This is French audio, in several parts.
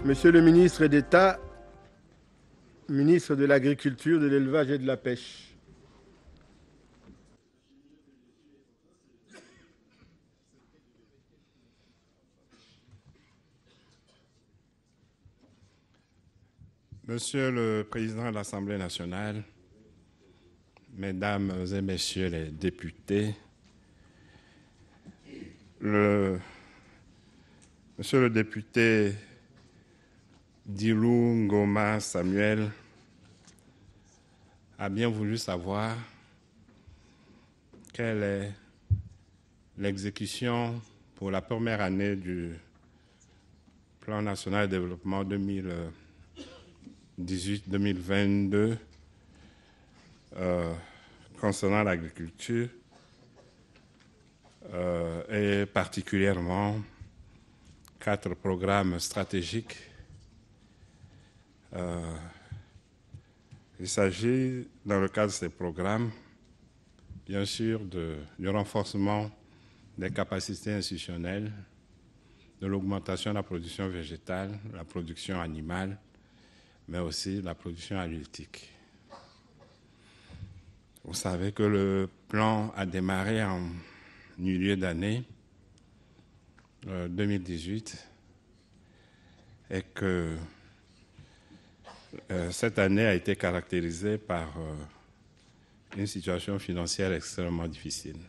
Monsieur le ministre d'État, ministre de l'Agriculture, de l'Élevage et de la Pêche. Monsieur le Président de l'Assemblée nationale, Mesdames et Messieurs les députés, Monsieur le député Dilou Ngoma Samuel a bien voulu savoir quelle est l'exécution pour la première année du Plan national de développement 2018-2022 concernant l'agriculture et particulièrement 4 programmes stratégiques. Il s'agit, dans le cadre de ces programmes, bien sûr, du renforcement des capacités institutionnelles, de l'augmentation de la production végétale, la production animale, mais aussi la production halieutique. Vous savez que le plan a démarré en milieu d'année 2018 et que cette année a été caractérisée par une situation financière extrêmement difficile.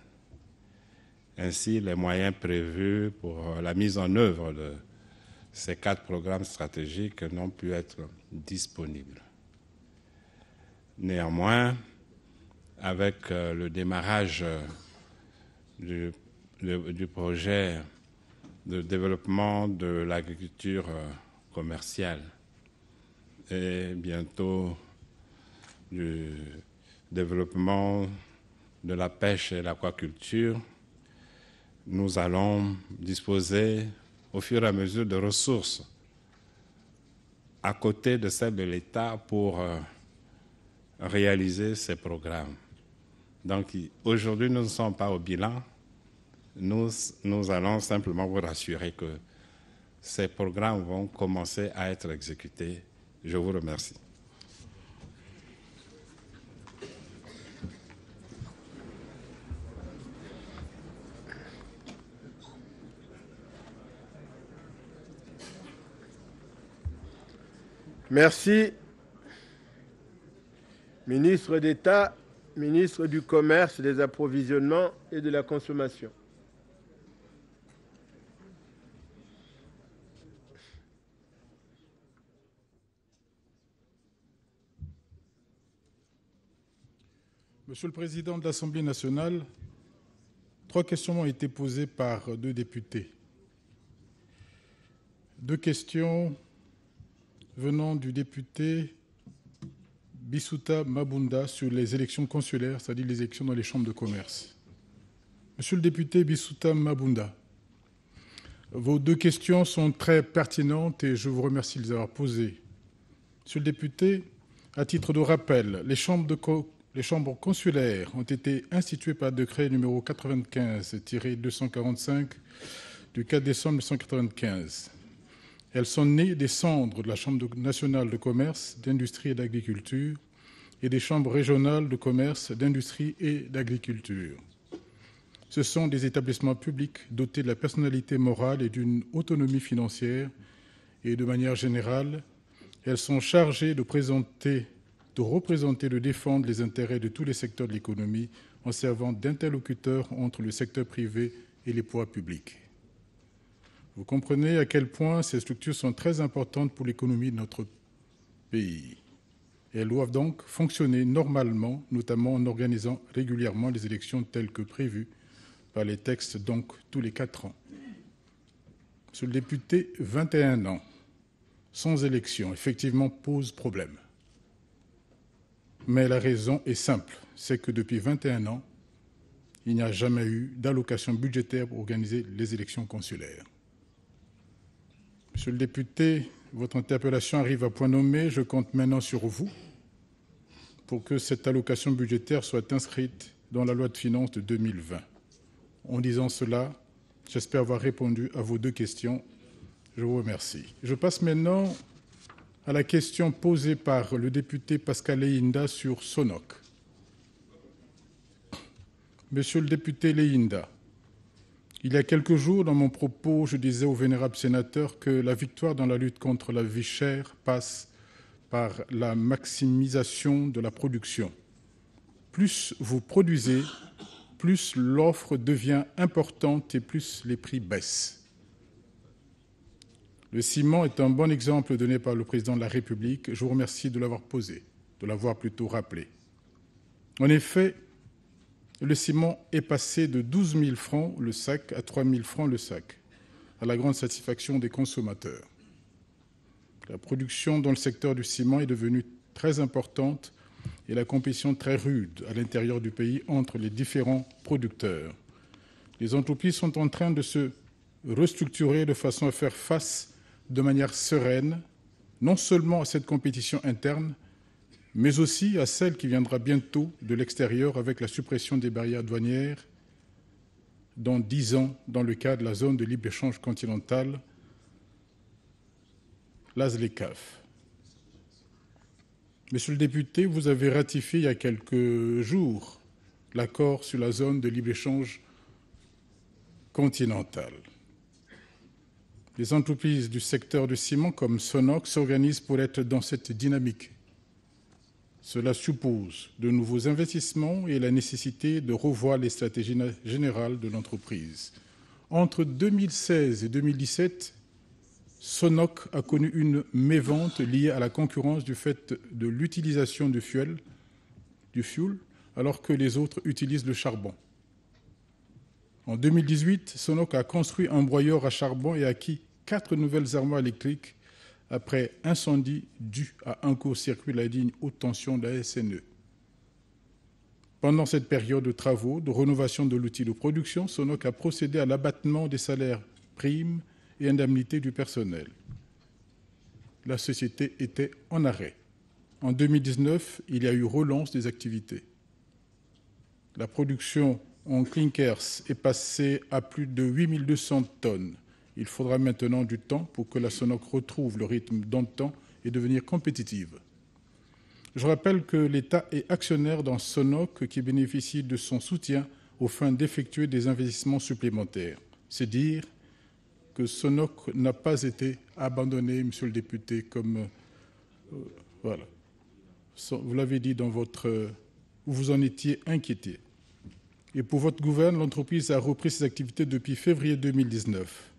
Ainsi, les moyens prévus pour la mise en œuvre de ces 4 programmes stratégiques n'ont pu être disponibles. Néanmoins, avec le démarrage du projet de développement de l'agriculture commerciale et bientôt du développement de la pêche et l'aquaculture, nous allons disposer au fur et à mesure de ressources à côté de celles de l'État pour réaliser ces programmes. Donc aujourd'hui, nous ne sommes pas au bilan. Nous allons simplement vous rassurer que ces programmes vont commencer à être exécutés. Je vous remercie. Merci. Ministre d'État, ministre du Commerce, des Approvisionnements et de la Consommation. Monsieur le Président de l'Assemblée nationale, 3 questions ont été posées par 2 députés. 2 questions venant du député Bisuta Mabunda sur les élections consulaires, c'est-à-dire les élections dans les chambres de commerce. Monsieur le député Bisuta Mabunda, vos 2 questions sont très pertinentes et je vous remercie de les avoir posées. Monsieur le député, à titre de rappel, les chambres consulaires ont été instituées par décret numéro 95-245 du 4 décembre 1995. Elles sont nées des cendres de la Chambre nationale de commerce, d'industrie et d'agriculture et des chambres régionales de commerce, d'industrie et d'agriculture. Ce sont des établissements publics dotés de la personnalité morale et d'une autonomie financière et, de manière générale, elles sont chargées de représenter, de défendre les intérêts de tous les secteurs de l'économie en servant d'interlocuteurs entre le secteur privé et les pouvoirs publics. Vous comprenez à quel point ces structures sont très importantes pour l'économie de notre pays. Elles doivent donc fonctionner normalement, notamment en organisant régulièrement les élections telles que prévues par les textes, donc tous les 4 ans. Monsieur le député, 21 ans sans élection, effectivement, pose problème. Mais la raison est simple, c'est que depuis 21 ans, il n'y a jamais eu d'allocation budgétaire pour organiser les élections consulaires. Monsieur le député, votre interpellation arrive à point nommé. Je compte maintenant sur vous pour que cette allocation budgétaire soit inscrite dans la loi de finances de 2020. En disant cela, j'espère avoir répondu à vos 2 questions. Je vous remercie. Je passe maintenant à la question posée par le député Pascal Leyinda sur Sonoc. Monsieur le député Leyinda, il y a quelques jours, dans mon propos, je disais au vénérable sénateur que la victoire dans la lutte contre la vie chère passe par la maximisation de la production. Plus vous produisez, plus l'offre devient importante et plus les prix baissent. Le ciment est un bon exemple donné par le président de la République. Je vous remercie de l'avoir posé, de l'avoir plutôt rappelé. En effet, le ciment est passé de 12 000 francs le sac à 3 000 francs le sac, à la grande satisfaction des consommateurs. La production dans le secteur du ciment est devenue très importante et la compétition très rude à l'intérieur du pays entre les différents producteurs. Les entreprises sont en train de se restructurer de façon à faire face de manière sereine, non seulement à cette compétition interne, mais aussi à celle qui viendra bientôt de l'extérieur avec la suppression des barrières douanières dans 10 ans dans le cadre de la zone de libre-échange continentale, la ZLECAf. Monsieur le député, vous avez ratifié il y a quelques jours l'accord sur la zone de libre-échange continentale. Les entreprises du secteur du ciment comme Sonoc s'organisent pour être dans cette dynamique. Cela suppose de nouveaux investissements et la nécessité de revoir les stratégies générales de l'entreprise. Entre 2016 et 2017, Sonoc a connu une mévente liée à la concurrence du fait de l'utilisation du fioul, alors que les autres utilisent le charbon. En 2018, Sonoc a construit un broyeur à charbon et a acquis 4 nouvelles armoires électriques après incendie dû à un court-circuit de la ligne haute tension de la SNE. Pendant cette période de travaux de rénovation de l'outil de production, Sonoc a procédé à l'abattement des salaires, primes et indemnités du personnel. La société était en arrêt. En 2019, il y a eu relance des activités. La production en clinkers est passée à plus de 8200 tonnes. Il faudra maintenant du temps pour que la Sonoc retrouve le rythme d'antan et devenir compétitive. Je rappelle que l'État est actionnaire dans Sonoc qui bénéficie de son soutien aux fins d'effectuer des investissements supplémentaires. C'est dire que Sonoc n'a pas été abandonné, monsieur le député, comme voilà. Vous l'avez dit dans votre... vous en étiez inquiété. Et pour votre gouvernement, l'entreprise a repris ses activités depuis février 2019.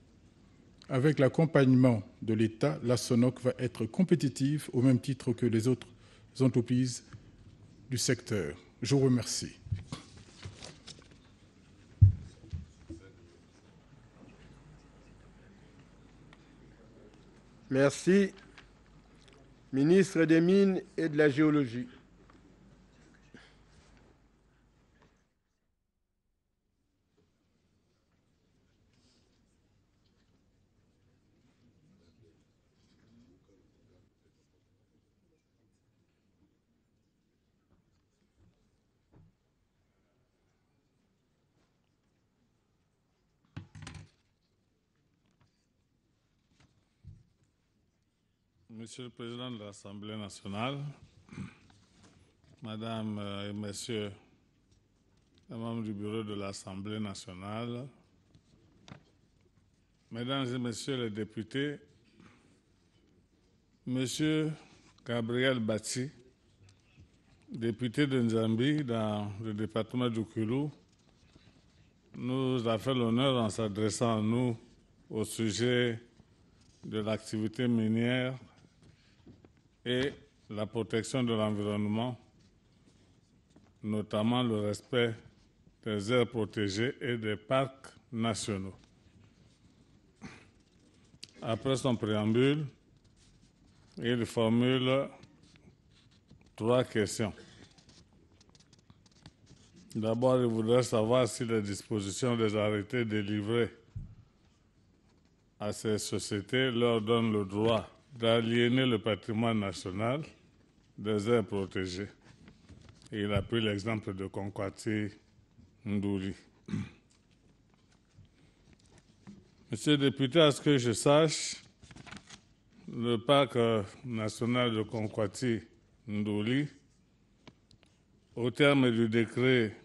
Avec l'accompagnement de l'État, la Sonoc va être compétitive au même titre que les autres entreprises du secteur. Je vous remercie. Merci. Ministre des Mines et de la Géologie. Monsieur le Président de l'Assemblée nationale, Madame et Messieurs les membres du bureau de l'Assemblée nationale, Mesdames et Messieurs les députés, Monsieur Gabriel Bati, député de Nzambi dans le département du Kulu, nous a fait l'honneur en s'adressant à nous au sujet de l'activité minière et la protection de l'environnement, notamment le respect des aires protégées et des parcs nationaux. Après son préambule, il formule 3 questions. D'abord, il voudrait savoir si les dispositions des arrêtés délivrés à ces sociétés leur donnent le droit d'aliéner le patrimoine national des aires protégées. Et il a pris l'exemple de Konkwati Ndouli. Monsieur le député, à ce que je sache, le parc national de Konkwati-Ndoli, au terme du décret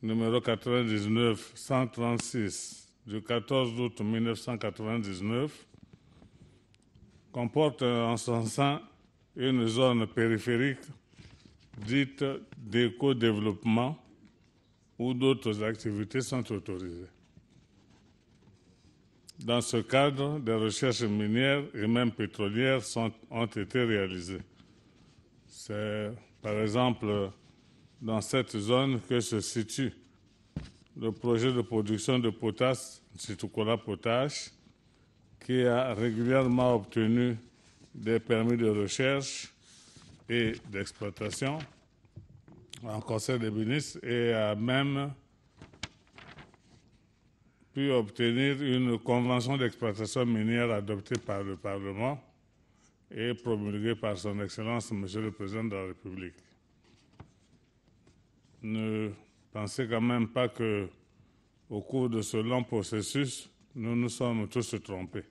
numéro 99-136 du 14 août 1999, comporte en son sein une zone périphérique dite d'éco-développement où d'autres activités sont autorisées. Dans ce cadre, des recherches minières et même pétrolières ont été réalisées. C'est par exemple dans cette zone que se situe le projet de production de potasse, Chitukola Potash, qui a régulièrement obtenu des permis de recherche et d'exploitation en Conseil des ministres et a même pu obtenir une convention d'exploitation minière adoptée par le Parlement et promulguée par son Excellence, Monsieur le Président de la République. Ne pensez quand même pas que, au cours de ce long processus, nous nous sommes tous trompés.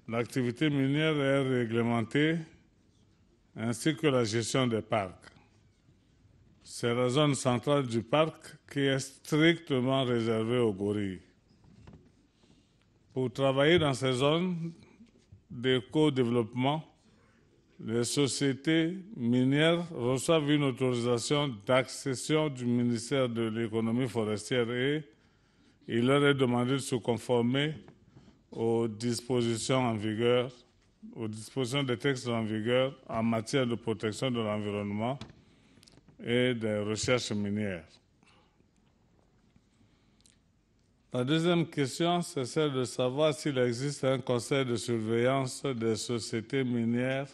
L'activité minière est réglementée ainsi que la gestion des parcs. C'est la zone centrale du parc qui est strictement réservée aux gorilles. Pour travailler dans ces zones d'éco-développement, les sociétés minières reçoivent une autorisation d'accession du ministère de l'économie forestière et il leur est demandé de se conformer aux dispositions en vigueur, aux dispositions des textes en vigueur en matière de protection de l'environnement et des recherches minières. La deuxième question, c'est celle de savoir s'il existe un conseil de surveillance des sociétés minières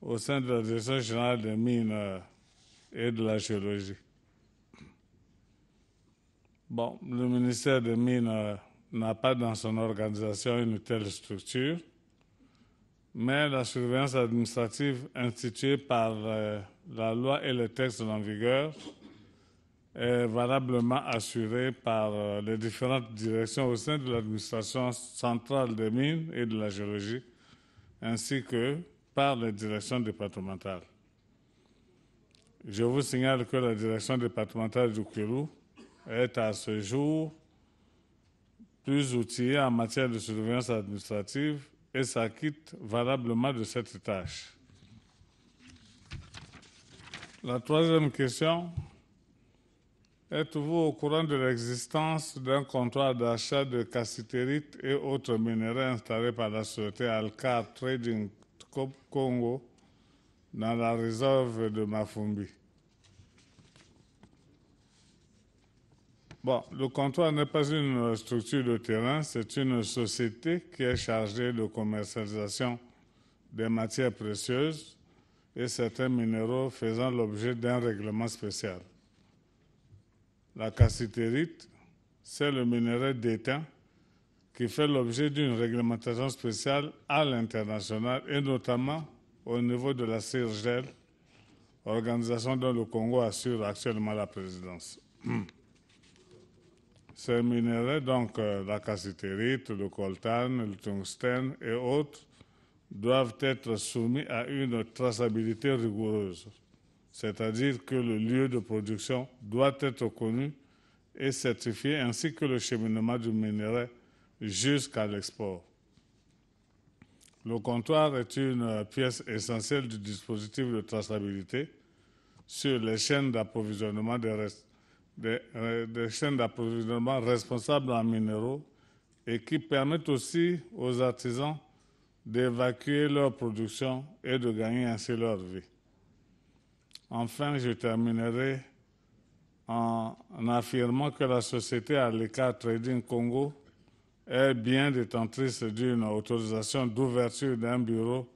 au sein de la Direction générale des mines et de la géologie. Bon, le ministère des Mines n'a pas dans son organisation une telle structure, mais la surveillance administrative instituée par la loi et les textes en vigueur est valablement assurée par les différentes directions au sein de l'administration centrale des mines et de la géologie, ainsi que par les directions départementales. Je vous signale que la direction départementale du Kwilu est à ce jour plus outillée en matière de surveillance administrative et s'acquitte valablement de cette tâche. La troisième question, êtes-vous au courant de l'existence d'un comptoir d'achat de cassitérite et autres minerais installé par la société Alcar Trading Congo dans la réserve de Mafumbi? Bon, le comptoir n'est pas une structure de terrain, c'est une société qui est chargée de commercialisation des matières précieuses et certains minéraux faisant l'objet d'un règlement spécial. La cassitérite, c'est le minerai d'étain qui fait l'objet d'une réglementation spéciale à l'international et notamment au niveau de la CIRGEL, organisation dont le Congo assure actuellement la présidence. Ces minerais, donc la cassitérite, le coltan, le tungstène et autres, doivent être soumis à une traçabilité rigoureuse, c'est-à-dire que le lieu de production doit être connu et certifié, ainsi que le cheminement du minerai jusqu'à l'export. Le comptoir est une pièce essentielle du dispositif de traçabilité sur les chaînes d'approvisionnement des chaînes d'approvisionnement responsables en minéraux et qui permettent aussi aux artisans d'évacuer leur production et de gagner ainsi leur vie. Enfin, je terminerai en affirmant que la société Alcar Trading Congo est bien détentrice d'une autorisation d'ouverture d'un bureau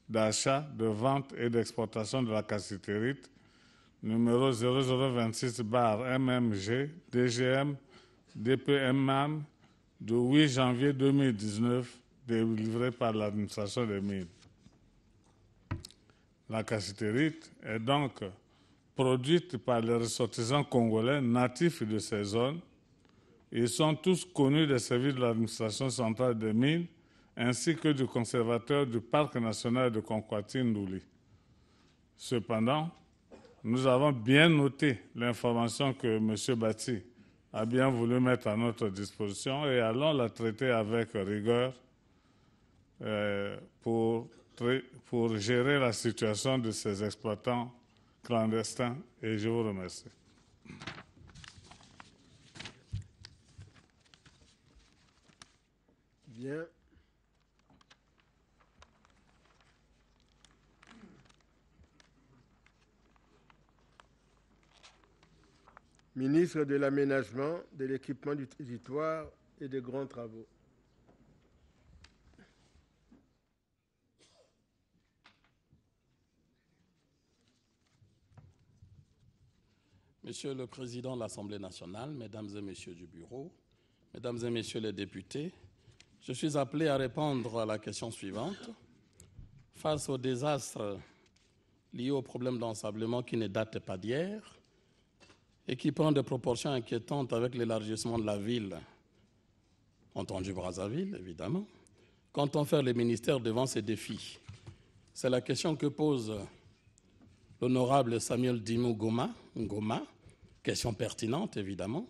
d'achat, de vente et d'exportation de la cassitérite numéro 0026/MMG DGM DPMM du 8 janvier 2019 délivré par l'administration des mines. La cassitérite est donc produite par les ressortissants congolais natifs de ces zones. Ils sont tous connus des services de l'administration centrale des mines ainsi que du conservateur du Parc national de Konkwati-Ndouli. Cependant, nous avons bien noté l'information que M. Bati a bien voulu mettre à notre disposition et allons la traiter avec rigueur pour gérer la situation de ces exploitants clandestins. Et je vous remercie. Bien. Ministre de l'Aménagement, de l'Équipement du Territoire et des Grands Travaux. Monsieur le Président de l'Assemblée nationale, Mesdames et Messieurs du Bureau, Mesdames et Messieurs les députés, je suis appelé à répondre à la question suivante. Face aux désastres liés aux problèmes d'ensablement qui ne datent pas d'hier et qui prend des proportions inquiétantes avec l'élargissement de la ville, entendu Brazzaville, évidemment, qu'entend faire les ministères devant ces défis? C'est la question que pose l'honorable Samuel Dimou Ngoma, question pertinente, évidemment,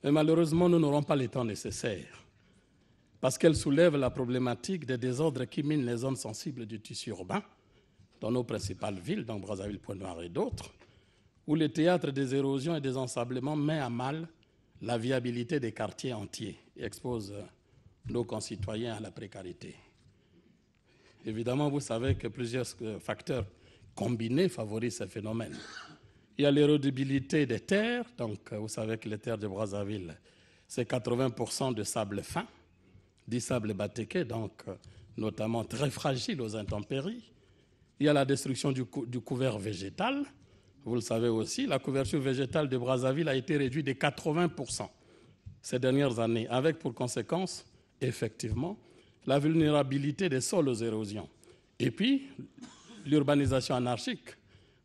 mais malheureusement, nous n'aurons pas le temps nécessaire parce qu'elle soulève la problématique des désordres qui minent les zones sensibles du tissu urbain dans nos principales villes, dans Brazzaville, Pointe-Noire et d'autres, où le théâtre des érosions et des ensablements met à mal la viabilité des quartiers entiers et expose nos concitoyens à la précarité. Évidemment, vous savez que plusieurs facteurs combinés favorisent ce phénomène. Il y a l'érodibilité des terres, donc vous savez que les terres de Brazzaville, c'est 80% de sable fin, du sable batéké, donc notamment très fragile aux intempéries. Il y a la destruction du couvert végétal. Vous le savez aussi, la couverture végétale de Brazzaville a été réduite de 80% ces dernières années, avec pour conséquence, effectivement, la vulnérabilité des sols aux érosions. Et puis, l'urbanisation anarchique,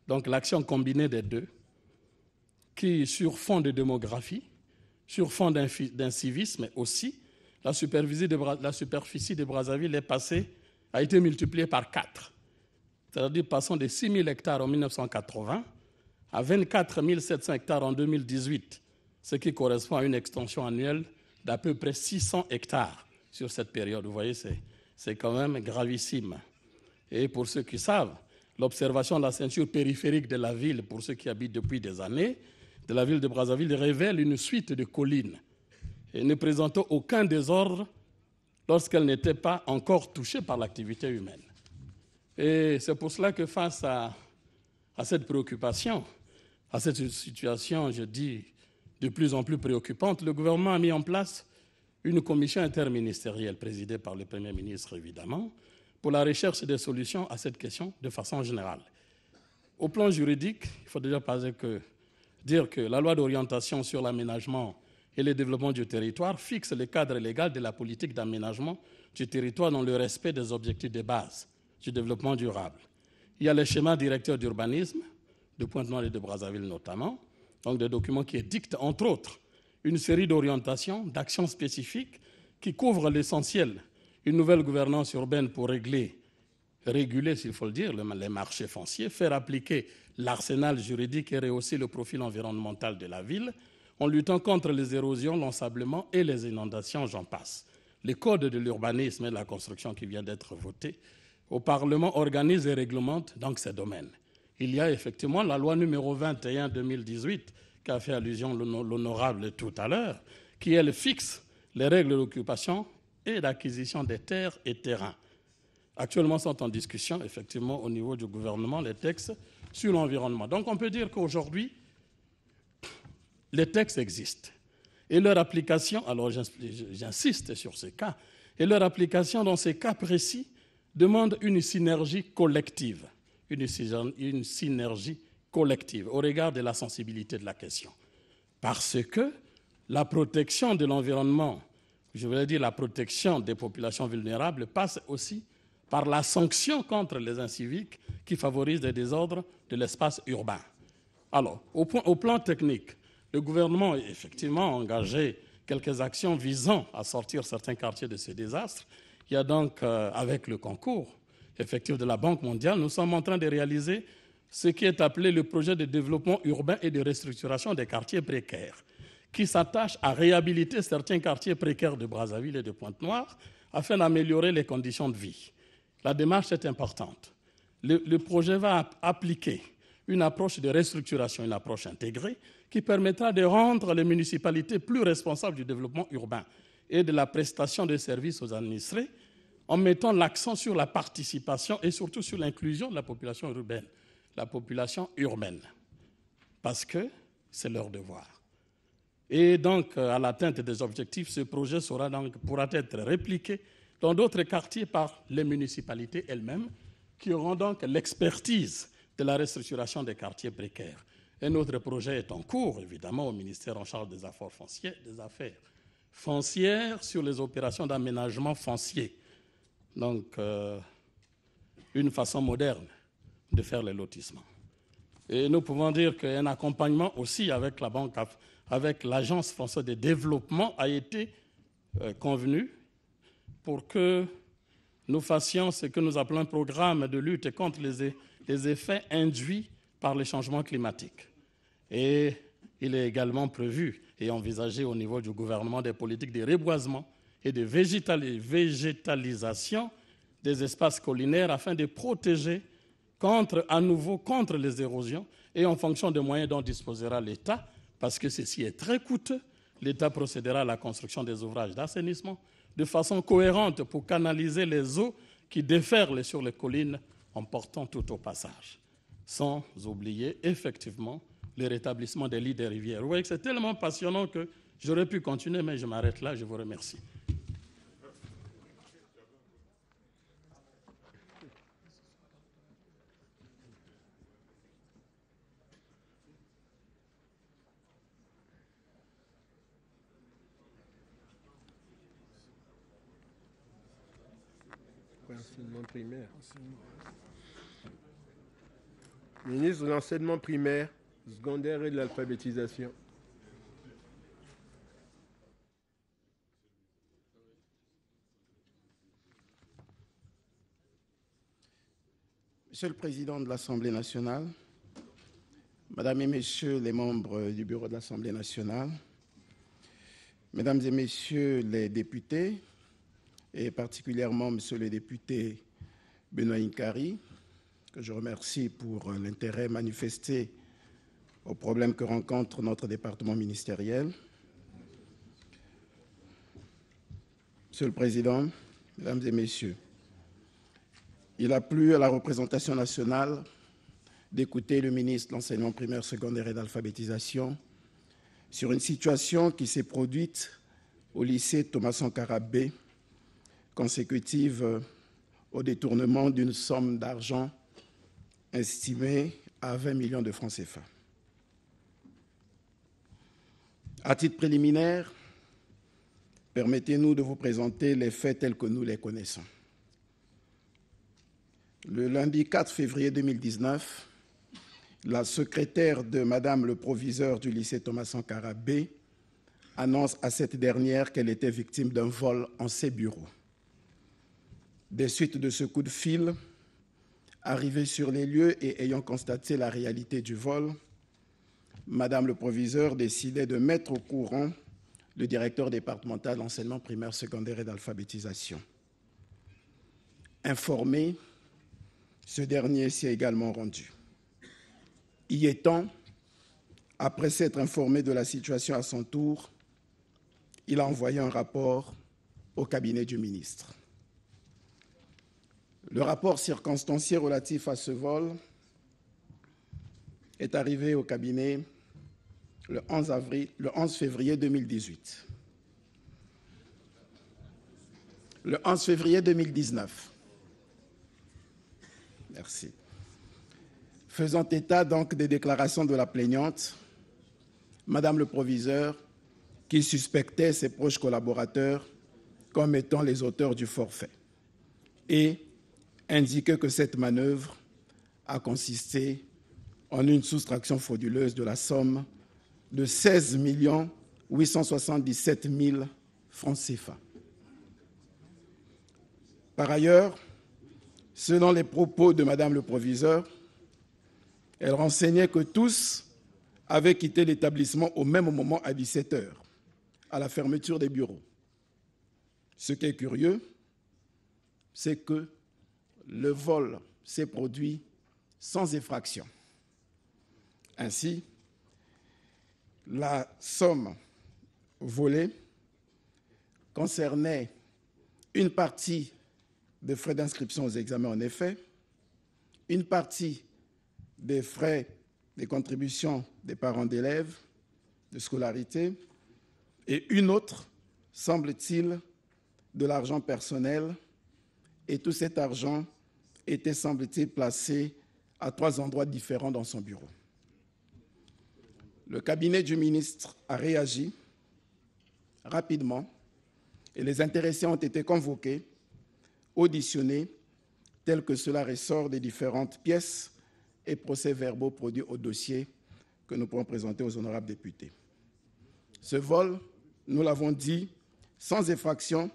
donc l'action combinée des deux, qui, sur fond de démographie, sur fond d'incivisme aussi, la superficie de Brazzaville est passée, a été multipliée par 4. C'est-à-dire passant de 6 000 hectares en 1980 à 24 700 hectares en 2018, ce qui correspond à une extension annuelle d'à peu près 600 hectares sur cette période. Vous voyez, c'est quand même gravissime. Et pour ceux qui savent, l'observation de la ceinture périphérique de la ville, pour ceux qui habitent depuis des années, de la ville de Brazzaville, révèle une suite de collines et ne présentant aucun désordre lorsqu'elle n'était pas encore touchée par l'activité humaine. Et c'est pour cela que face à cette préoccupation, à cette situation, je dis, de plus en plus préoccupante, le gouvernement a mis en place une commission interministérielle présidée par le Premier ministre, évidemment, pour la recherche des solutions à cette question de façon générale. Au plan juridique, il faut déjà dire que la loi d'orientation sur l'aménagement et le développement du territoire fixe le cadre légal de la politique d'aménagement du territoire dans le respect des objectifs de base du développement durable. Il y a le schéma directeur d'urbanisme de Pointe-Noire et de Brazzaville notamment, donc des documents qui dictent, entre autres, une série d'orientations, d'actions spécifiques qui couvrent l'essentiel. Une nouvelle gouvernance urbaine pour réguler, s'il faut le dire, les marchés fonciers, faire appliquer l'arsenal juridique et rehausser le profil environnemental de la ville en luttant contre les érosions, l'ensablement et les inondations, j'en passe. Le code de l'urbanisme et de la construction qui vient d'être voté au Parlement organise et réglemente donc ces domaines. Il y a effectivement la loi numéro 21/2018 qui a fait allusion l'honorable tout à l'heure, qui, elle, fixe les règles d'occupation et d'acquisition des terres et terrains. Actuellement sont en discussion, effectivement, au niveau du gouvernement, les textes sur l'environnement. Donc on peut dire qu'aujourd'hui, les textes existent. Et leur application, alors j'insiste sur ces cas, et leur application dans ces cas précis demande une synergie collective. Une synergie collective au regard de la sensibilité de la question. Parce que la protection de l'environnement, je voulais dire la protection des populations vulnérables, passe aussi par la sanction contre les inciviques qui favorisent des désordres de l'espace urbain. Alors, au plan technique, le gouvernement a effectivement engagé quelques actions visant à sortir certains quartiers de ces désastres. Il y a donc, avec le concours effectif de la Banque mondiale, nous sommes en train de réaliser ce qui est appelé le projet de développement urbain et de restructuration des quartiers précaires, qui s'attache à réhabiliter certains quartiers précaires de Brazzaville et de Pointe-Noire afin d'améliorer les conditions de vie. La démarche est importante. Le projet va appliquer une approche de restructuration, une approche intégrée, qui permettra de rendre les municipalités plus responsables du développement urbain et de la prestation de services aux administrés, en mettant l'accent sur la participation et surtout sur l'inclusion de la population urbaine, parce que c'est leur devoir. Et donc, à l'atteinte des objectifs, ce projet pourra être répliqué dans d'autres quartiers par les municipalités elles-mêmes, qui auront donc l'expertise de la restructuration des quartiers précaires. Et notre projet est en cours, évidemment, au ministère en charge des affaires foncières sur les opérations d'aménagement foncier. Donc, une façon moderne de faire les lotissements. Et nous pouvons dire qu'un accompagnement aussi avec la banque, avec l'Agence française de développement a été convenu pour que nous fassions ce que nous appelons un programme de lutte contre les effets induits par les changements climatiques. Et il est également prévu et envisagé au niveau du gouvernement des politiques de reboisement et de végétalisation des espaces collinaires afin de protéger à nouveau contre les érosions et en fonction des moyens dont disposera l'État, parce que ceci est très coûteux, l'État procédera à la construction des ouvrages d'assainissement de façon cohérente pour canaliser les eaux qui déferlent sur les collines en portant tout au passage, sans oublier effectivement le rétablissement des lits des rivières. Vous voyez que c'est tellement passionnant que j'aurais pu continuer, mais je m'arrête là, je vous remercie. Enseignement primaire. Ministre de l'enseignement primaire, secondaire et de l'alphabétisation. Monsieur le Président de l'Assemblée nationale, Mesdames et Messieurs les membres du Bureau de l'Assemblée nationale, Mesdames et Messieurs les députés, et particulièrement Monsieur le député Benoît Nkari, que je remercie pour l'intérêt manifesté aux problèmes que rencontre notre département ministériel. Monsieur le Président, Mesdames et Messieurs, il a plu à la représentation nationale d'écouter le ministre de l'Enseignement primaire, secondaire et d'alphabétisation sur une situation qui s'est produite au lycée Thomas Sankara B, consécutive au détournement d'une somme d'argent estimée à 20 millions de francs CFA. À titre préliminaire, permettez-nous de vous présenter les faits tels que nous les connaissons. Le lundi 4 février 2019, la secrétaire de Madame le proviseur du lycée Thomas Sankara B annonce à cette dernière qu'elle était victime d'un vol en ses bureaux. Des suites de ce coup de fil, arrivée sur les lieux et ayant constaté la réalité du vol, Madame le proviseur décidait de mettre au courant le directeur départemental d'enseignement primaire, secondaire et d'alphabétisation. Informé, ce dernier s'y est également rendu. Y étant, après s'être informé de la situation à son tour, il a envoyé un rapport au cabinet du ministre. Le rapport circonstancié relatif à ce vol est arrivé au cabinet le 11 février 2018. Le 11 février 2019. Merci. Faisant état donc des déclarations de la plaignante, Madame le proviseur, qui suspectait ses proches collaborateurs comme étant les auteurs du forfait, et indiquait que cette manœuvre a consisté en une soustraction frauduleuse de la somme de 16 877 000 francs CFA. Par ailleurs, selon les propos de Madame le proviseur, elle renseignait que tous avaient quitté l'établissement au même moment à 17 h, à la fermeture des bureaux. Ce qui est curieux, c'est que le vol s'est produit sans effraction. Ainsi, la somme volée concernait une partie des frais d'inscription aux examens en effet, une partie des frais des contributions des parents d'élèves de scolarité et une autre, semble-t-il, de l'argent personnel, et tout cet argent était, semble-t-il, placé à 3 endroits différents dans son bureau. Le cabinet du ministre a réagi rapidement et les intéressés ont été convoqués, auditionnés, tel que cela ressort des différentes pièces et procès-verbaux produits au dossier que nous pourrons présenter aux honorables députés. Ce vol, nous l'avons dit, sans effraction,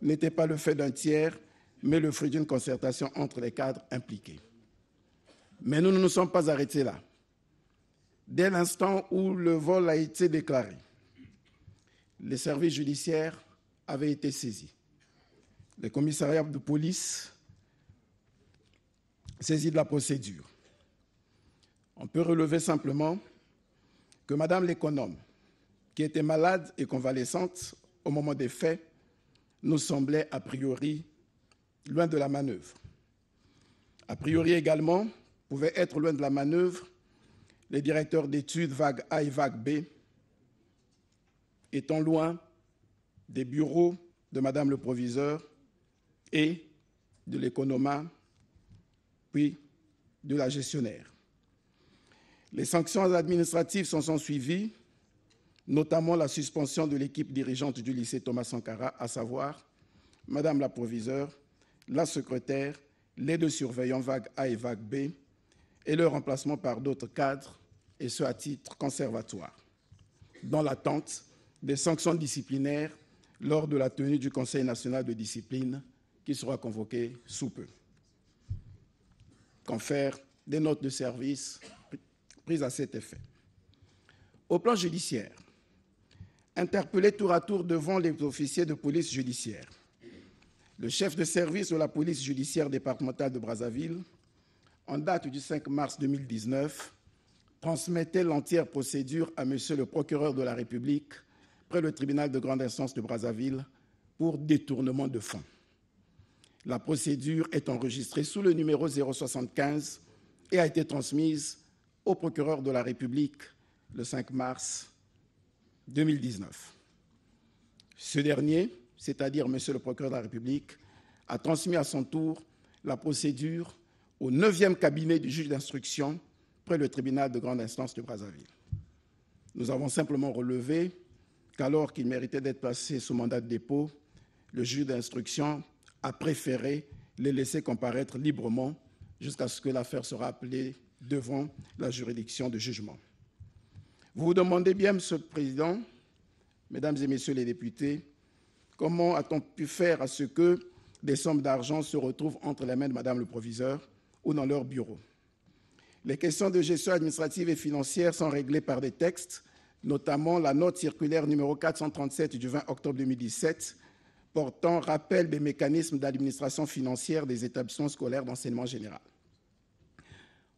n'était pas le fait d'un tiers, mais le fruit d'une concertation entre les cadres impliqués. Mais nous ne nous sommes pas arrêtés là. Dès l'instant où le vol a été déclaré, les services judiciaires avaient été saisis. Les commissariats de police saisis de la procédure. On peut relever simplement que Madame l'économe, qui était malade et convalescente au moment des faits, nous semblait a priori loin de la manœuvre. A priori également, pouvaient être loin de la manœuvre les directeurs d'études vague A et vague B, étant loin des bureaux de Madame le proviseur et de l'économa, puis de la gestionnaire. Les sanctions administratives sont suivies, notamment la suspension de l'équipe dirigeante du lycée Thomas Sankara, à savoir Madame la proviseure, la secrétaire, les 2 surveillants vague A et vague B, et leur remplacement par d'autres cadres, et ce à titre conservatoire, dans l'attente des sanctions disciplinaires lors de la tenue du Conseil national de discipline qui sera convoqué sous peu. Confère des notes de service prises à cet effet. Au plan judiciaire, interpellé tour à tour devant les officiers de police judiciaire, le chef de service de la police judiciaire départementale de Brazzaville, en date du 5 mars 2019, transmettait l'entière procédure à Monsieur le procureur de la République près le tribunal de grande instance de Brazzaville pour détournement de fonds. La procédure est enregistrée sous le numéro 075 et a été transmise au procureur de la République le 5 mars 2019. Ce dernier, c'est-à-dire Monsieur le procureur de la République, a transmis à son tour la procédure au 9e cabinet du juge d'instruction près le tribunal de grande instance de Brazzaville. Nous avons simplement relevé qu'alors qu'il méritait d'être placé sous mandat de dépôt, le juge d'instruction a préféré les laisser comparaître librement jusqu'à ce que l'affaire sera appelée devant la juridiction de jugement. Vous vous demandez bien, Monsieur le Président, Mesdames et Messieurs les députés, comment a-t-on pu faire à ce que des sommes d'argent se retrouvent entre les mains de Madame le proviseur ou dans leur bureau? Les questions de gestion administrative et financière sont réglées par des textes, notamment la note circulaire numéro 437 du 20 octobre 2017 portant rappel des mécanismes d'administration financière des établissements scolaires d'enseignement général.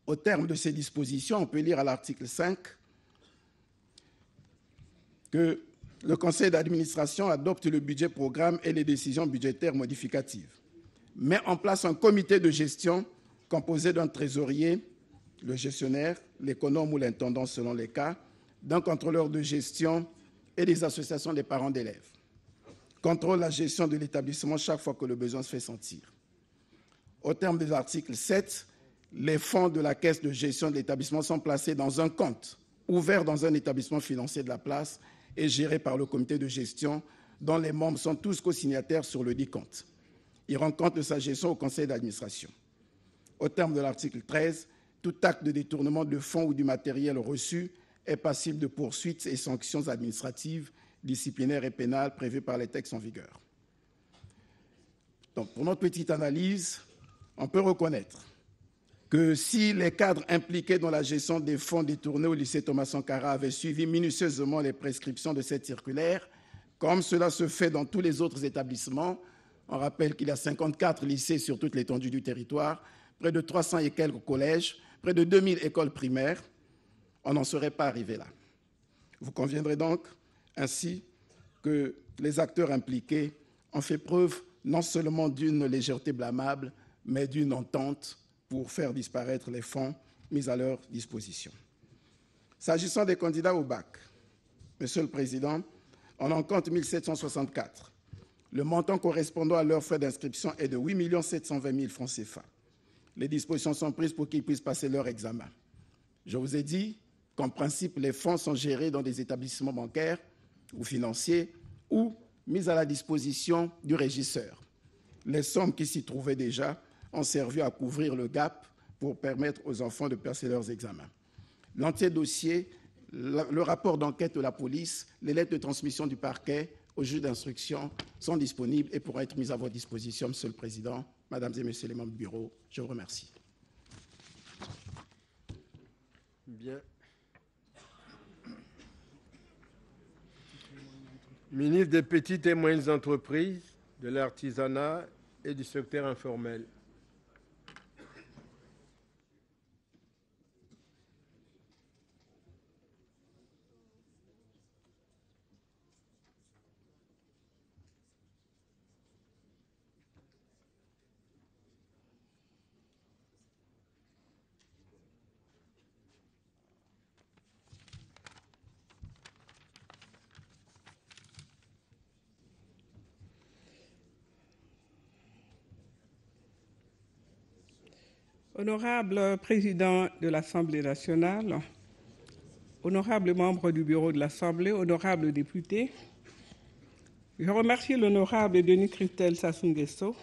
Au terme de ces dispositions, on peut lire à l'article 5 que le conseil d'administration adopte le budget programme et les décisions budgétaires modificatives, met en place un comité de gestion composé d'un trésorier, le gestionnaire, l'économe ou l'intendant selon les cas, d'un contrôleur de gestion et des associations des parents d'élèves. Contrôle la gestion de l'établissement chaque fois que le besoin se fait sentir. Au terme de l'article 7, les fonds de la caisse de gestion de l'établissement sont placés dans un compte ouvert dans un établissement financier de la place et géré par le comité de gestion dont les membres sont tous co-signataires sur le dit compte. Il rend compte de sa gestion au conseil d'administration. Au terme de l'article 13, tout acte de détournement de fonds ou du matériel reçu est passible de poursuites et sanctions administratives, disciplinaires et pénales prévues par les textes en vigueur. Donc, pour notre petite analyse, on peut reconnaître que si les cadres impliqués dans la gestion des fonds détournés au lycée Thomas Sankara avaient suivi minutieusement les prescriptions de cette circulaire, comme cela se fait dans tous les autres établissements, on rappelle qu'il y a 54 lycées sur toute l'étendue du territoire, près de 300 et quelques collèges, près de 2000 écoles primaires, on n'en serait pas arrivé là. Vous conviendrez donc ainsi que les acteurs impliqués ont fait preuve non seulement d'une légèreté blâmable, mais d'une entente pour faire disparaître les fonds mis à leur disposition. S'agissant des candidats au bac, Monsieur le Président, on en compte 1764. Le montant correspondant à leurs frais d'inscription est de 8 720 000 francs CFA. Les dispositions sont prises pour qu'ils puissent passer leur examen. Je vous ai dit qu'en principe, les fonds sont gérés dans des établissements bancaires ou financiers ou mis à la disposition du régisseur. Les sommes qui s'y trouvaient déjà ont servi à couvrir le gap pour permettre aux enfants de passer leurs examens. L'entier dossier, le rapport d'enquête de la police, les lettres de transmission du parquet au juge d'instruction sont disponibles et pourront être mis à votre disposition, Monsieur le Président, Mesdames et Messieurs les membres du bureau. Je vous remercie. Bien. Ministre des Petites et Moyennes Entreprises, de l'Artisanat et du secteur informel. Honorable Président de l'Assemblée nationale, honorables membres du bureau de l'Assemblée, honorables députés, je remercie l'honorable Denis Christelle Sassou Nguesso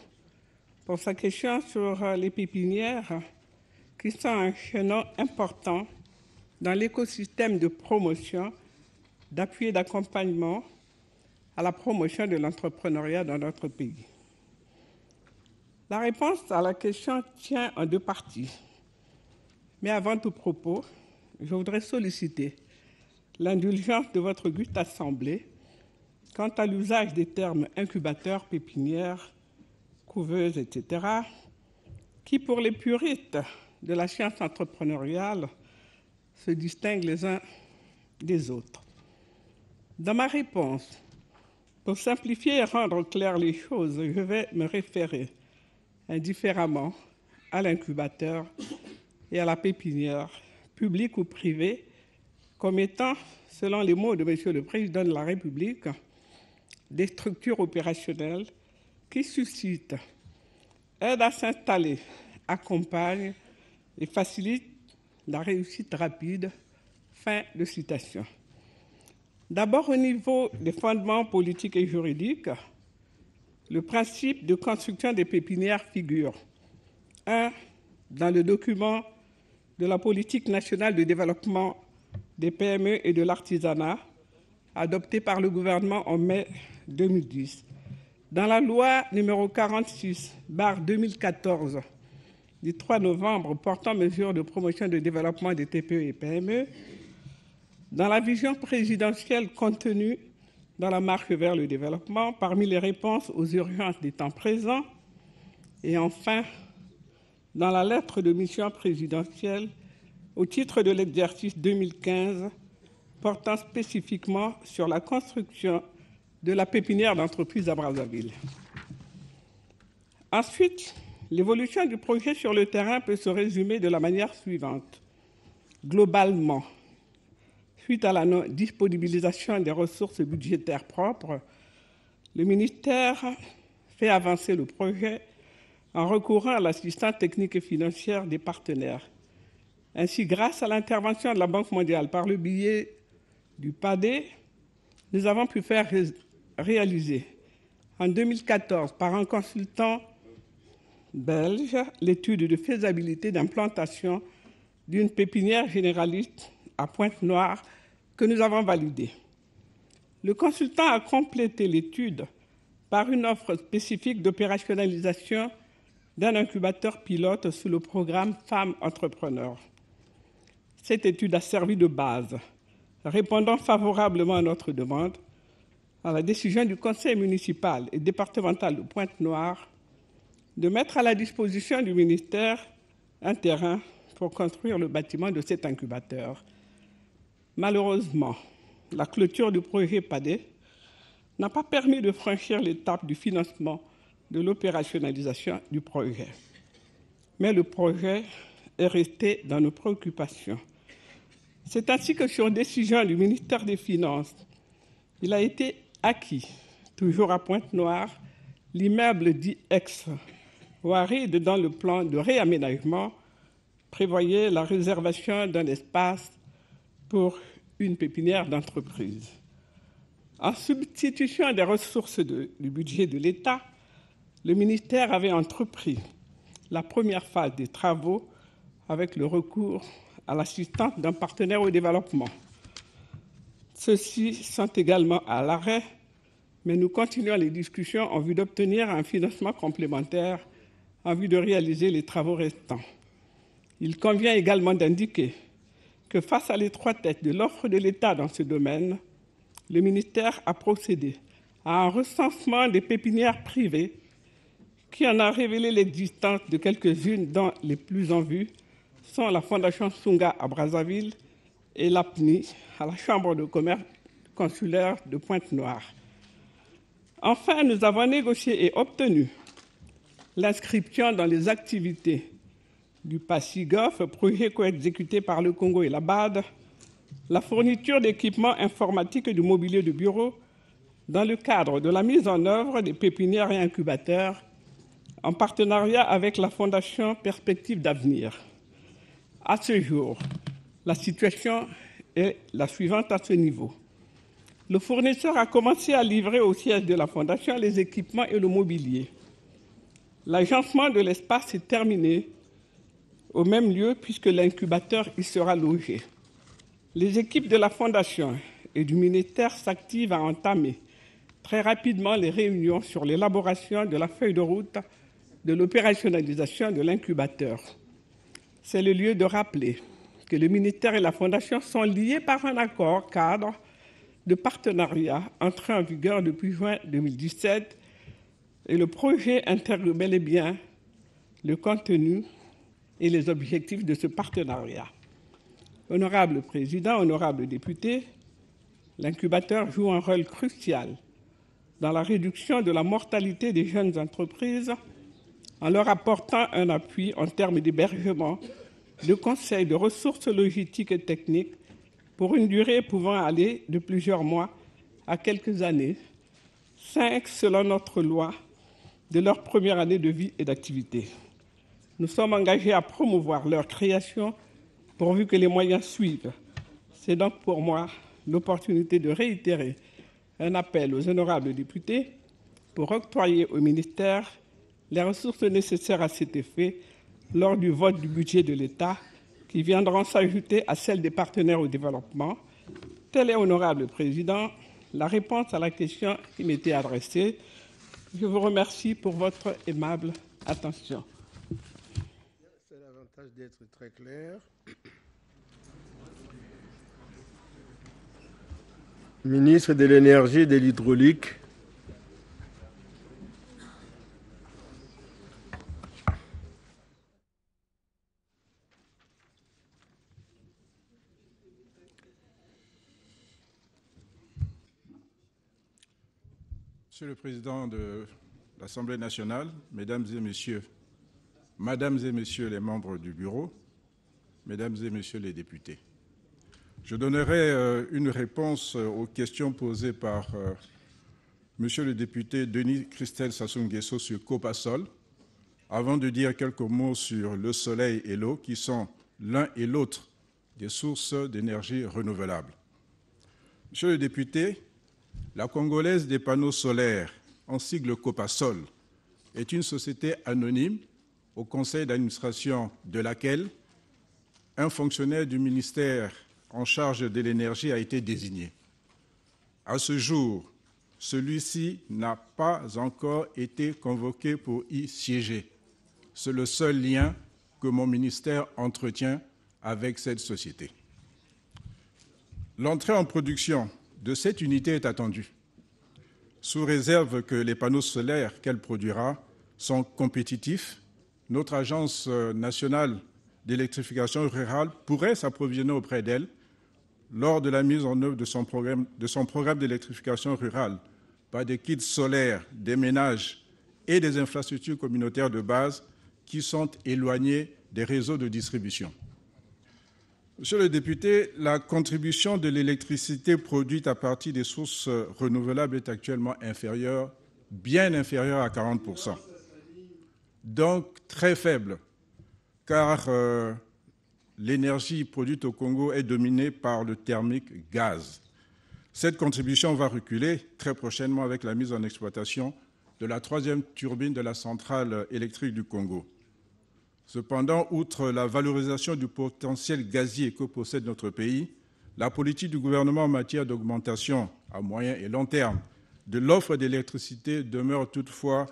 pour sa question sur les pépinières qui sont un chaînon important dans l'écosystème de promotion, d'appui et d'accompagnement à la promotion de l'entrepreneuriat dans notre pays. La réponse à la question tient en deux parties. Mais avant tout propos, je voudrais solliciter l'indulgence de votre auguste Assemblée quant à l'usage des termes incubateur, pépinière, couveuse, etc., qui, pour les puristes de la science entrepreneuriale, se distinguent les uns des autres. Dans ma réponse, pour simplifier et rendre claires les choses, je vais me référer indifféremment à l'incubateur et à la pépinière, publique ou privée, comme étant, selon les mots de Monsieur le Président de la République, des structures opérationnelles qui suscitent, aident à s'installer, accompagnent et facilitent la réussite rapide. Fin de citation. D'abord, au niveau des fondements politiques et juridiques, le principe de construction des pépinières figure 1. Dans le document de la politique nationale de développement des PME et de l'artisanat, adopté par le gouvernement en mai 2010. Dans la loi numéro 46/2014 du 3 novembre portant mesures de promotion de développement des TPE et PME, dans la vision présidentielle contenue dans la marche vers le développement, parmi les réponses aux urgences des temps présents, et enfin, dans la lettre de mission présidentielle au titre de l'exercice 2015, portant spécifiquement sur la construction de la pépinière d'entreprise à Brazzaville. Ensuite, l'évolution du projet sur le terrain peut se résumer de la manière suivante. Globalement, suite à la non-disponibilisation des ressources budgétaires propres, le ministère fait avancer le projet en recourant à l'assistance technique et financière des partenaires. Ainsi, grâce à l'intervention de la Banque mondiale par le biais du PADE, nous avons pu faire réaliser en 2014 par un consultant belge l'étude de faisabilité d'implantation d'une pépinière généraliste à Pointe-Noire que nous avons validée. Le consultant a complété l'étude par une offre spécifique d'opérationnalisation d'un incubateur pilote sous le programme Femmes Entrepreneurs. Cette étude a servi de base, répondant favorablement à notre demande, à la décision du conseil municipal et départemental de Pointe-Noire de mettre à la disposition du ministère un terrain pour construire le bâtiment de cet incubateur. Malheureusement, la clôture du projet PADE n'a pas permis de franchir l'étape du financement de l'opérationnalisation du projet. Mais le projet est resté dans nos préoccupations. C'est ainsi que sur décision du ministère des Finances, il a été acquis, toujours à Pointe-Noire, l'immeuble dit ex-Ouaride dont le plan de réaménagement prévoyait la réservation d'un espace pour une pépinière d'entreprise. En substitution des ressources du budget de l'État, le ministère avait entrepris la première phase des travaux avec le recours à l'assistance d'un partenaire au développement. Ceux-ci sont également à l'arrêt, mais nous continuons les discussions en vue d'obtenir un financement complémentaire en vue de réaliser les travaux restants. Il convient également d'indiquer que face à l'étroitesse de l'offre de l'État dans ce domaine, le ministère a procédé à un recensement des pépinières privées qui en a révélé l'existence de quelques-unes dont les plus en vue sont la Fondation Sunga à Brazzaville et l'APNI à la Chambre de commerce consulaire de Pointe-Noire. Enfin, nous avons négocié et obtenu l'inscription dans les activités du PASSIGOF, projet co-exécuté par le Congo et la BAD, la fourniture d'équipements informatiques et de mobilier de bureau dans le cadre de la mise en œuvre des pépinières et incubateurs en partenariat avec la Fondation Perspectives d'avenir. À ce jour, la situation est la suivante à ce niveau. Le fournisseur a commencé à livrer au siège de la Fondation les équipements et le mobilier. L'agencement de l'espace est terminé au même lieu puisque l'incubateur y sera logé. Les équipes de la Fondation et du ministère s'activent à entamer très rapidement les réunions sur l'élaboration de la feuille de route de l'opérationnalisation de l'incubateur. C'est le lieu de rappeler que le ministère et la Fondation sont liés par un accord cadre de partenariat entré en vigueur depuis juin 2017 et le projet intègre bel et bien le contenu et les objectifs de ce partenariat. Honorable Président, honorables députés, l'incubateur joue un rôle crucial dans la réduction de la mortalité des jeunes entreprises en leur apportant un appui en termes d'hébergement, de conseils, de ressources logistiques et techniques pour une durée pouvant aller de plusieurs mois à quelques années, 5 selon notre loi, de leur première année de vie et d'activité. Nous sommes engagés à promouvoir leur création pourvu que les moyens suivent. C'est donc pour moi l'opportunité de réitérer un appel aux honorables députés pour octroyer au ministère les ressources nécessaires à cet effet lors du vote du budget de l'État qui viendront s'ajouter à celles des partenaires au développement. Tel est, honorable Président, la réponse à la question qui m'était adressée. Je vous remercie pour votre aimable attention. C'est l'avantage d'être très clair. Ministre de l'Énergie et de l'Hydraulique. Monsieur le Président de l'Assemblée nationale, Mesdames et Messieurs les membres du Bureau, Mesdames et Messieurs les députés, je donnerai une réponse aux questions posées par Monsieur le député Denis Christelle Sassou Nguesso sur Copasol, avant de dire quelques mots sur le soleil et l'eau, qui sont l'un et l'autre des sources d'énergie renouvelable. Monsieur le député, la Congolaise des panneaux solaires, en sigle Copasol, est une société anonyme au conseil d'administration de laquelle un fonctionnaire du ministère en charge de l'énergie a été désigné. À ce jour, celui-ci n'a pas encore été convoqué pour y siéger. C'est le seul lien que mon ministère entretient avec cette société. L'entrée en production de cette unité est attendue, sous réserve que les panneaux solaires qu'elle produira sont compétitifs. Notre Agence nationale d'électrification rurale pourrait s'approvisionner auprès d'elle lors de la mise en œuvre de son programme d'électrification rurale par des kits solaires, des ménages et des infrastructures communautaires de base qui sont éloignés des réseaux de distribution. Monsieur le député, la contribution de l'électricité produite à partir des sources renouvelables est actuellement inférieure, bien inférieure à 40%. Donc très faible, car l'énergie produite au Congo est dominée par le thermique gaz. Cette contribution va reculer très prochainement avec la mise en exploitation de la 3e turbine de la centrale électrique du Congo. Cependant, outre la valorisation du potentiel gazier que possède notre pays, la politique du gouvernement en matière d'augmentation à moyen et long terme de l'offre d'électricité demeure toutefois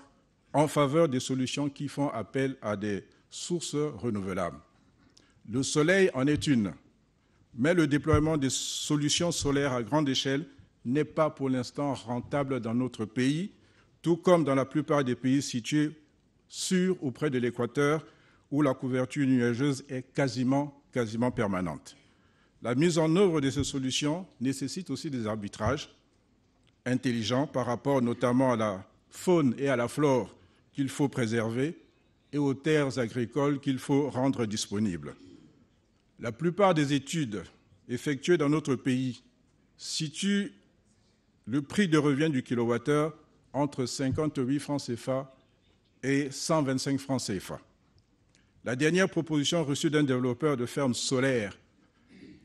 en faveur des solutions qui font appel à des sources renouvelables. Le soleil en est une, mais le déploiement des solutions solaires à grande échelle n'est pas pour l'instant rentable dans notre pays, tout comme dans la plupart des pays situés sur ou près de l'équateur, où la couverture nuageuse est quasiment permanente. La mise en œuvre de ces solutions nécessite aussi des arbitrages intelligents par rapport notamment à la faune et à la flore qu'il faut préserver et aux terres agricoles qu'il faut rendre disponibles. La plupart des études effectuées dans notre pays situent le prix de revient du kilowattheure entre 58 francs CFA et 125 francs CFA. La dernière proposition reçue d'un développeur de ferme solaire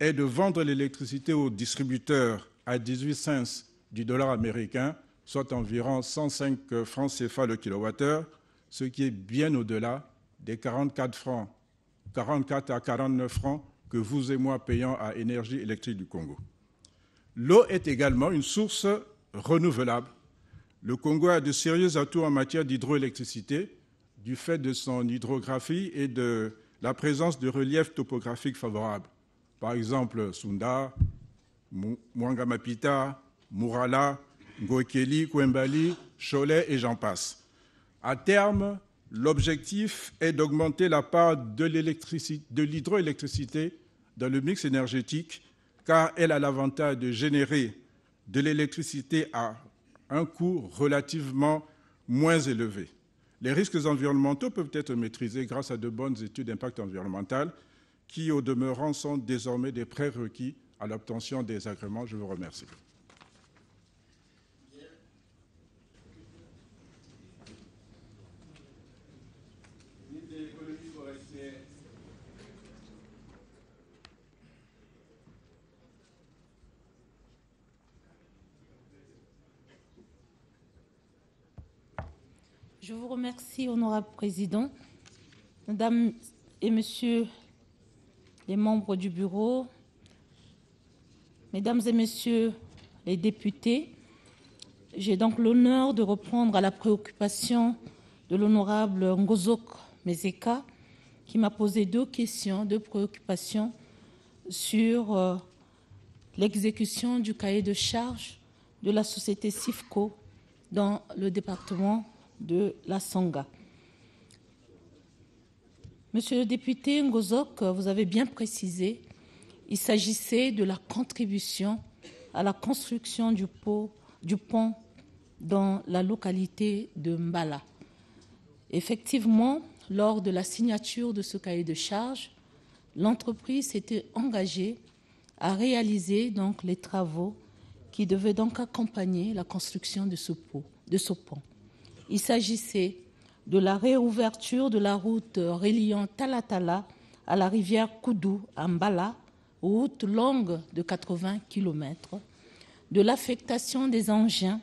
est de vendre l'électricité aux distributeurs à 18 cents du dollar américain, soit environ 105 francs CFA le kilowattheure, ce qui est bien au-delà des 44 à 49 francs que vous et moi payons à Énergie électrique du Congo. L'eau est également une source renouvelable. Le Congo a de sérieux atouts en matière d'hydroélectricité, du fait de son hydrographie et de la présence de reliefs topographiques favorables. Par exemple, Sunda, Mwangamapita, Murala, Ngoekeli, Kwembali, Cholet et j'en passe. À terme, l'objectif est d'augmenter la part de l'hydroélectricité dans le mix énergétique, car elle a l'avantage de générer de l'électricité à un coût relativement moins élevé. Les risques environnementaux peuvent être maîtrisés grâce à de bonnes études d'impact environnemental qui, au demeurant, sont désormais des prérequis à l'obtention des agréments. Je vous remercie. Je vous remercie, honorable président, mesdames et messieurs les membres du bureau, mesdames et messieurs les députés. J'ai donc l'honneur de répondre à la préoccupation de l'honorable Ngozok Mezeka, qui m'a posé deux préoccupations sur l'exécution du cahier de charges de la société CIFCO dans le département de la Sangha. Monsieur le député Ngozok, vous avez bien précisé, il s'agissait de la contribution à la construction du pont dans la localité de Mbala. Effectivement, lors de la signature de ce cahier de charges, l'entreprise s'était engagée à réaliser donc les travaux qui devaient donc accompagner la construction de ce pont. Il s'agissait de la réouverture de la route reliant Talatala à la rivière Koudou à Mbala, route longue de 80 km, de l'affectation des engins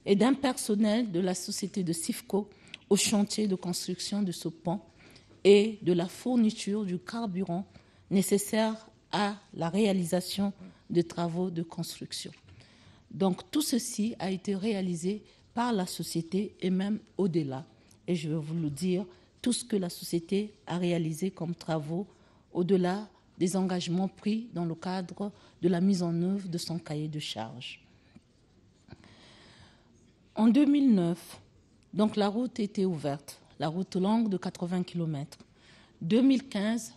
et d'un personnel de la société de CIFCO au chantier de construction de ce pont et de la fourniture du carburant nécessaire à la réalisation des travaux de construction. Donc tout ceci a été réalisé par la société et même au-delà. Et je vais vous le dire, tout ce que la société a réalisé comme travaux au-delà des engagements pris dans le cadre de la mise en œuvre de son cahier de charges. En 2009, donc la route était ouverte, la route longue de 80 km. 2015,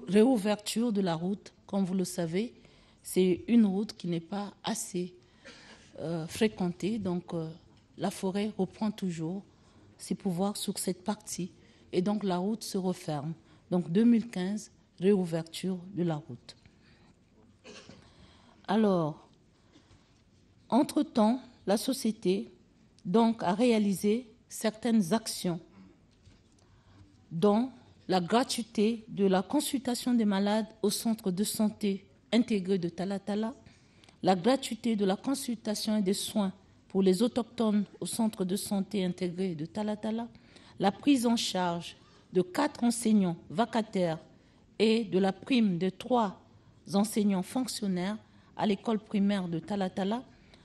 réouverture de la route, comme vous le savez, c'est une route qui n'est pas assez fréquentée, donc la forêt reprend toujours ses pouvoirs sur cette partie et donc la route se referme. Donc 2015, réouverture de la route. Alors, entre-temps, la société donc a réalisé certaines actions, dont la gratuité de la consultation des malades au centre de santé intégré de Talatala, la gratuité de la consultation et des soins pour les autochtones au centre de santé intégré de Talatala, la prise en charge de 4 enseignants vacataires et de la prime de 3 enseignants fonctionnaires à l'école primaire de Talatala,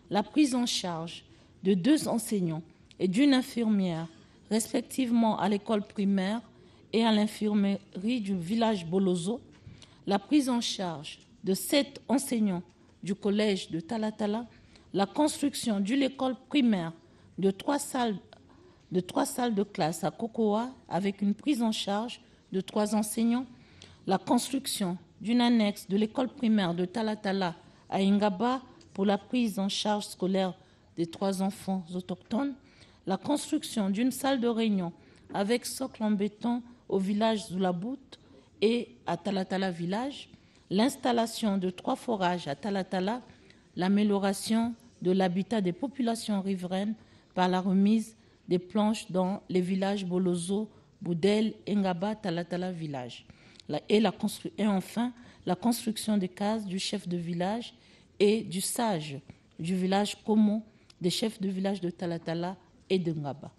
la prise en charge de 2 enseignants et d'une infirmière, respectivement à l'école primaire et à l'infirmerie du village Bolozo, la prise en charge de 7 enseignants du collège de Talatala, la construction d'une école primaire de 3 salles de classe à Kokoa avec une prise en charge de 3 enseignants, la construction d'une annexe de l'école primaire de Talatala à Ingaba pour la prise en charge scolaire des 3 enfants autochtones, la construction d'une salle de réunion avec socle en béton au village Zoulabout et à Talatala village, l'installation de 3 forages à Talatala, l'amélioration de l'habitat des populations riveraines par la remise des planches dans les villages Bolozo, Boudel, Ngaba, Talatala village. Et enfin, la construction des cases du chef de village et du sage du village Komo, des chefs de village de Talatala et de Ngaba.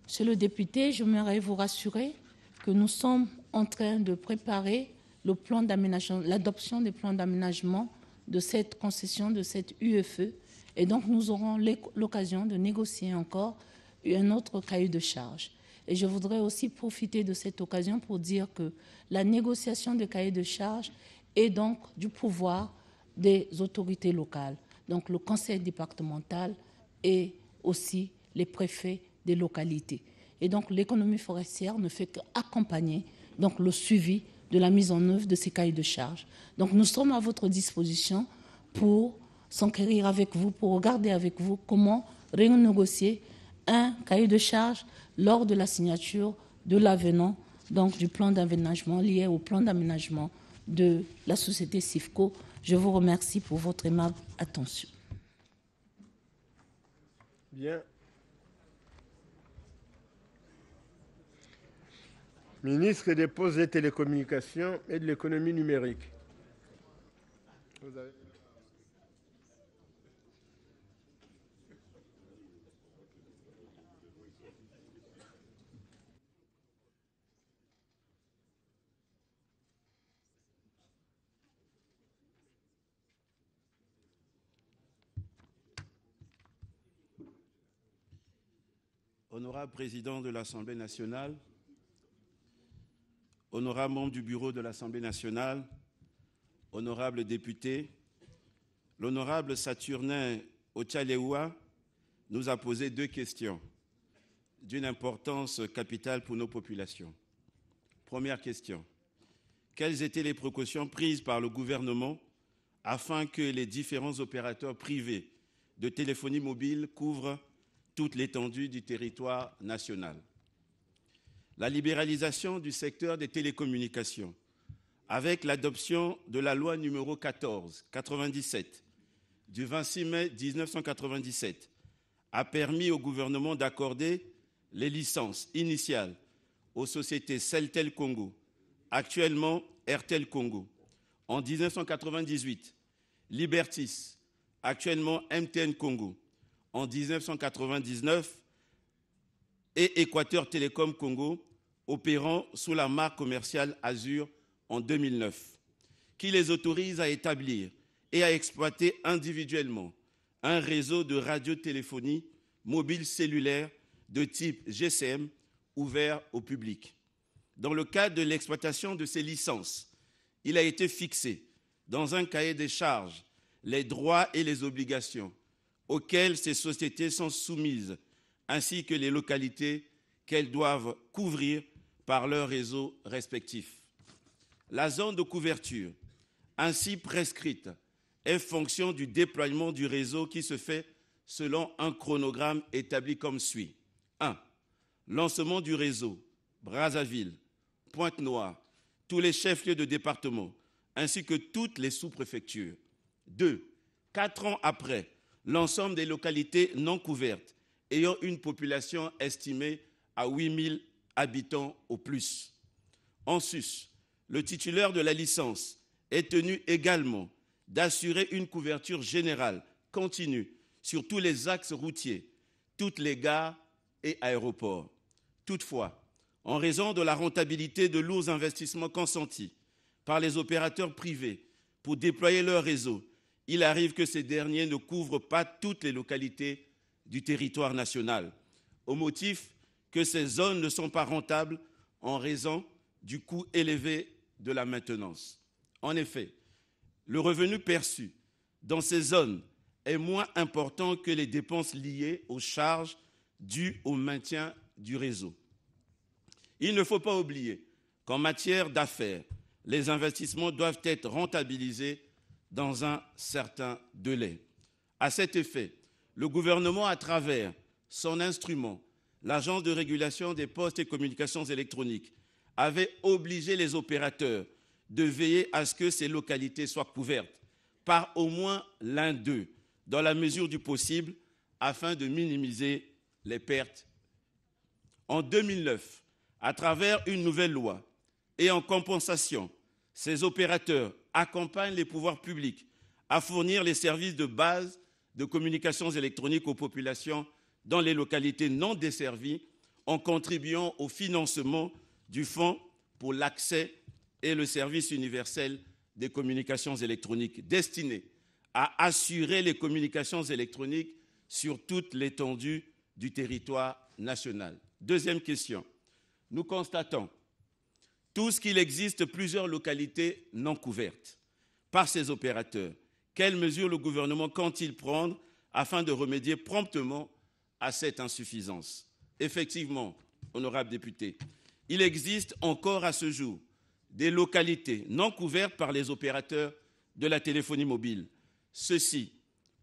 Monsieur le député, j'aimerais vous rassurer que nous sommes en train de préparer le plan d'aménagement, l'adoption des plans d'aménagement de cette concession, de cette UFE, et donc nous aurons l'occasion de négocier encore un autre cahier de charges. Et je voudrais aussi profiter de cette occasion pour dire que la négociation des cahiers de charges est donc du pouvoir des autorités locales, donc le conseil départemental et aussi les préfets des localités. Et donc l'économie forestière ne fait qu'accompagner donc le suivi de la mise en œuvre de ces cahiers de charges. Donc nous sommes à votre disposition pour s'enquérir avec vous, pour regarder avec vous comment renégocier un cahier de charges lors de la signature de l'avenant, donc du plan d'aménagement lié au plan d'aménagement de la société CIFCO. Je vous remercie pour votre aimable attention. Bien. Ministre des Postes et Télécommunications et de l'économie numérique. Vous avez... Honorable Président de l'Assemblée nationale, honorable membre du bureau de l'Assemblée nationale, honorable député, l'honorable Saturnin Ochalewa nous a posé 2 questions d'une importance capitale pour nos populations. Première question, quelles étaient les précautions prises par le gouvernement afin que les différents opérateurs privés de téléphonie mobile couvrent toute l'étendue du territoire national? La libéralisation du secteur des télécommunications, avec l'adoption de la loi numéro 14/97 du 26 mai 1997, a permis au gouvernement d'accorder les licences initiales aux sociétés Celtel Congo, actuellement Airtel Congo, en 1998, Libertis, actuellement MTN Congo, en 1999, et Équateur Télécom Congo, opérant sous la marque commerciale Azur en 2009, qui les autorise à établir et à exploiter individuellement un réseau de radiotéléphonie mobile cellulaire de type GSM ouvert au public. Dans le cadre de l'exploitation de ces licences, il a été fixé dans un cahier des charges les droits et les obligations auxquelles ces sociétés sont soumises, ainsi que les localités qu'elles doivent couvrir par leurs réseaux respectifs. La zone de couverture, ainsi prescrite, est fonction du déploiement du réseau qui se fait selon un chronogramme établi comme suit. 1. Lancement du réseau, Brazzaville, Pointe-Noire, tous les chefs-lieux de département, ainsi que toutes les sous-préfectures. 2. 4 ans après, l'ensemble des localités non couvertes ayant une population estimée à 8 000 habitants au plus. En sus, le titulaire de la licence est tenu également d'assurer une couverture générale continue sur tous les axes routiers, toutes les gares et aéroports. Toutefois, en raison de la rentabilité de lourds investissements consentis par les opérateurs privés pour déployer leur réseau, il arrive que ces derniers ne couvrent pas toutes les localités du territoire national, au motif que ces zones ne sont pas rentables en raison du coût élevé de la maintenance. En effet, le revenu perçu dans ces zones est moins important que les dépenses liées aux charges dues au maintien du réseau. Il ne faut pas oublier qu'en matière d'affaires, les investissements doivent être rentabilisés dans un certain délai. À cet effet, le gouvernement, à travers son instrument, l'Agence de régulation des postes et communications électroniques, avait obligé les opérateurs de veiller à ce que ces localités soient couvertes par au moins l'un d'eux, dans la mesure du possible, afin de minimiser les pertes. En 2009, à travers une nouvelle loi et en compensation, ces opérateurs accompagnent les pouvoirs publics à fournir les services de base de communications électroniques aux populations dans les localités non desservies en contribuant au financement du Fonds pour l'accès et le service universel des communications électroniques destiné à assurer les communications électroniques sur toute l'étendue du territoire national. Deuxième question. Nous constatons tous qu'il existe plusieurs localités non couvertes par ces opérateurs. Quelles mesures le gouvernement compte-t-il prendre afin de remédier promptement à cette insuffisance? Effectivement, honorables députés, il existe encore à ce jour des localités non couvertes par les opérateurs de la téléphonie mobile. Ceci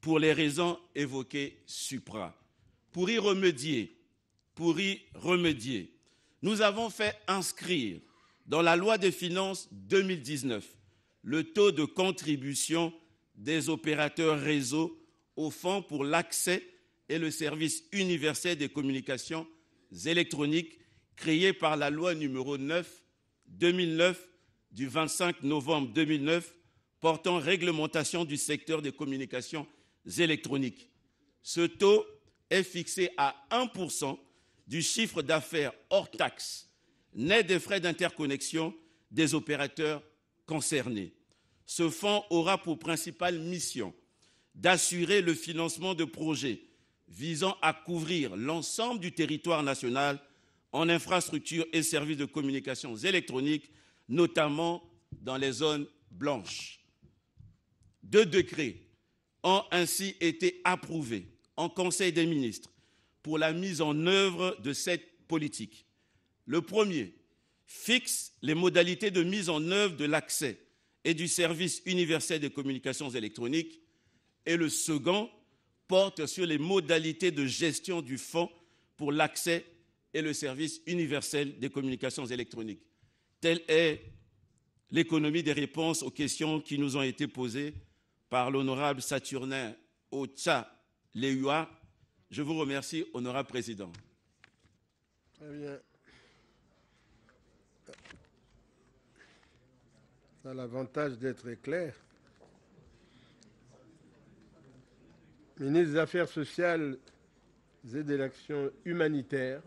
pour les raisons évoquées supra. Pour y remédier, nous avons fait inscrire dans la loi des finances 2019 le taux de contribution des opérateurs réseau au Fonds pour l'accès et le service universel des communications électroniques créé par la loi numéro 9/2009 du 25 novembre 2009 portant réglementation du secteur des communications électroniques. Ce taux est fixé à 1% du chiffre d'affaires hors taxe, net des frais d'interconnexion des opérateurs concernés. Ce fonds aura pour principale mission d'assurer le financement de projets visant à couvrir l'ensemble du territoire national en infrastructures et services de communications électroniques, notamment dans les zones blanches. 2 décrets ont ainsi été approuvés en Conseil des ministres pour la mise en œuvre de cette politique. Le premier fixe les modalités de mise en œuvre de l'accès et du service universel des communications électroniques et le second porte sur les modalités de gestion du Fonds pour l'accès et le service universel des communications électroniques. Telle est l'économie des réponses aux questions qui nous ont été posées par l'honorable Saturnin Ocha-Leua. Je vous remercie, honorable président. Très bien. Ça a l'avantage d'être clair. Ministre des Affaires sociales et de l'Action humanitaire.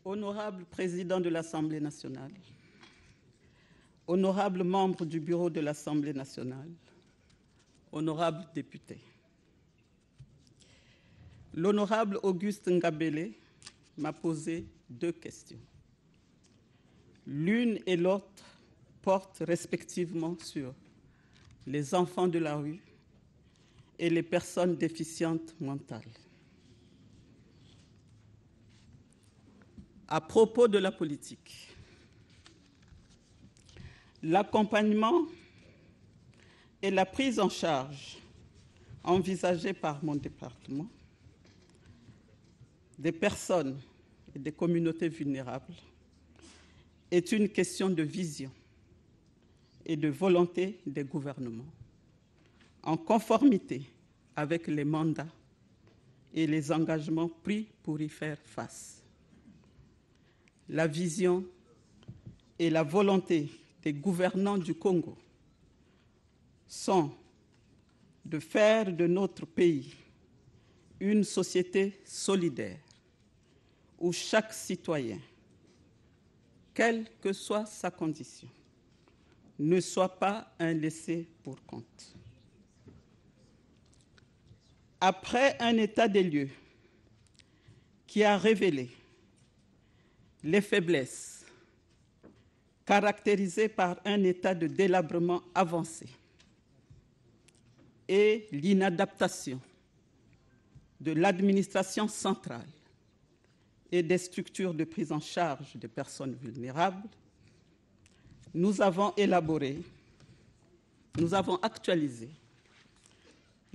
Honorable Président de l'Assemblée nationale, honorables membres du Bureau de l'Assemblée nationale, honorables députés, l'honorable Auguste Ngabele m'a posé 2 questions. L'une et l'autre portent respectivement sur les enfants de la rue et les personnes déficientes mentales. À propos de la politique, l'accompagnement et la prise en charge envisagée par mon département des personnes et des communautés vulnérables est une question de vision et de volonté des gouvernements, en conformité avec les mandats et les engagements pris pour y faire face. La vision et la volonté des gouvernants du Congo sont de faire de notre pays une société solidaire où chaque citoyen, quelle que soit sa condition, ne soit pas un laissé pour compte. Après un état des lieux qui a révélé les faiblesses caractérisées par un état de délabrement avancé et l'inadaptation de l'administration centrale et des structures de prise en charge des personnes vulnérables, nous avons actualisé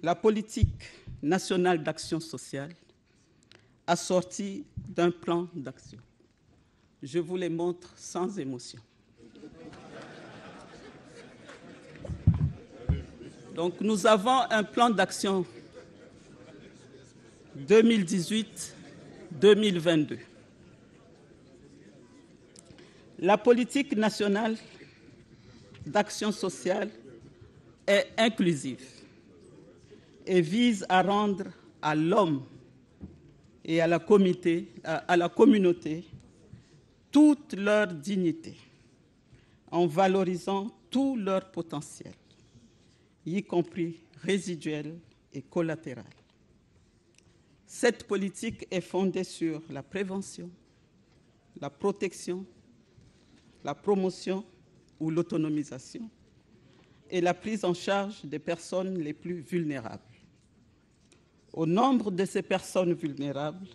la politique nationale d'action sociale assortie d'un plan d'action. Je vous les montre sans émotion. Donc, nous avons un plan d'action 2018-2022. La politique nationale d'action sociale est inclusive et vise à rendre à l'homme et à la communauté toute leur dignité en valorisant tout leur potentiel, y compris résiduel et collatéral. Cette politique est fondée sur la prévention, la protection, la promotion ou l'autonomisation et la prise en charge des personnes les plus vulnérables. Au nombre de ces personnes vulnérables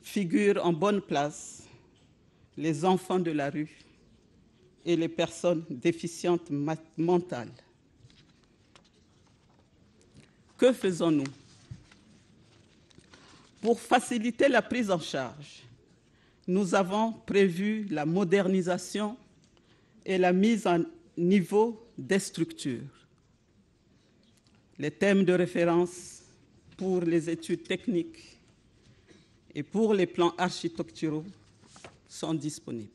figurent en bonne place les enfants de la rue et les personnes déficientes mentales. Que faisons-nous? Pour faciliter la prise en charge, nous avons prévu la modernisation et la mise en niveau des structures. Les thèmes de référence pour les études techniques et pour les plans architecturaux sont disponibles.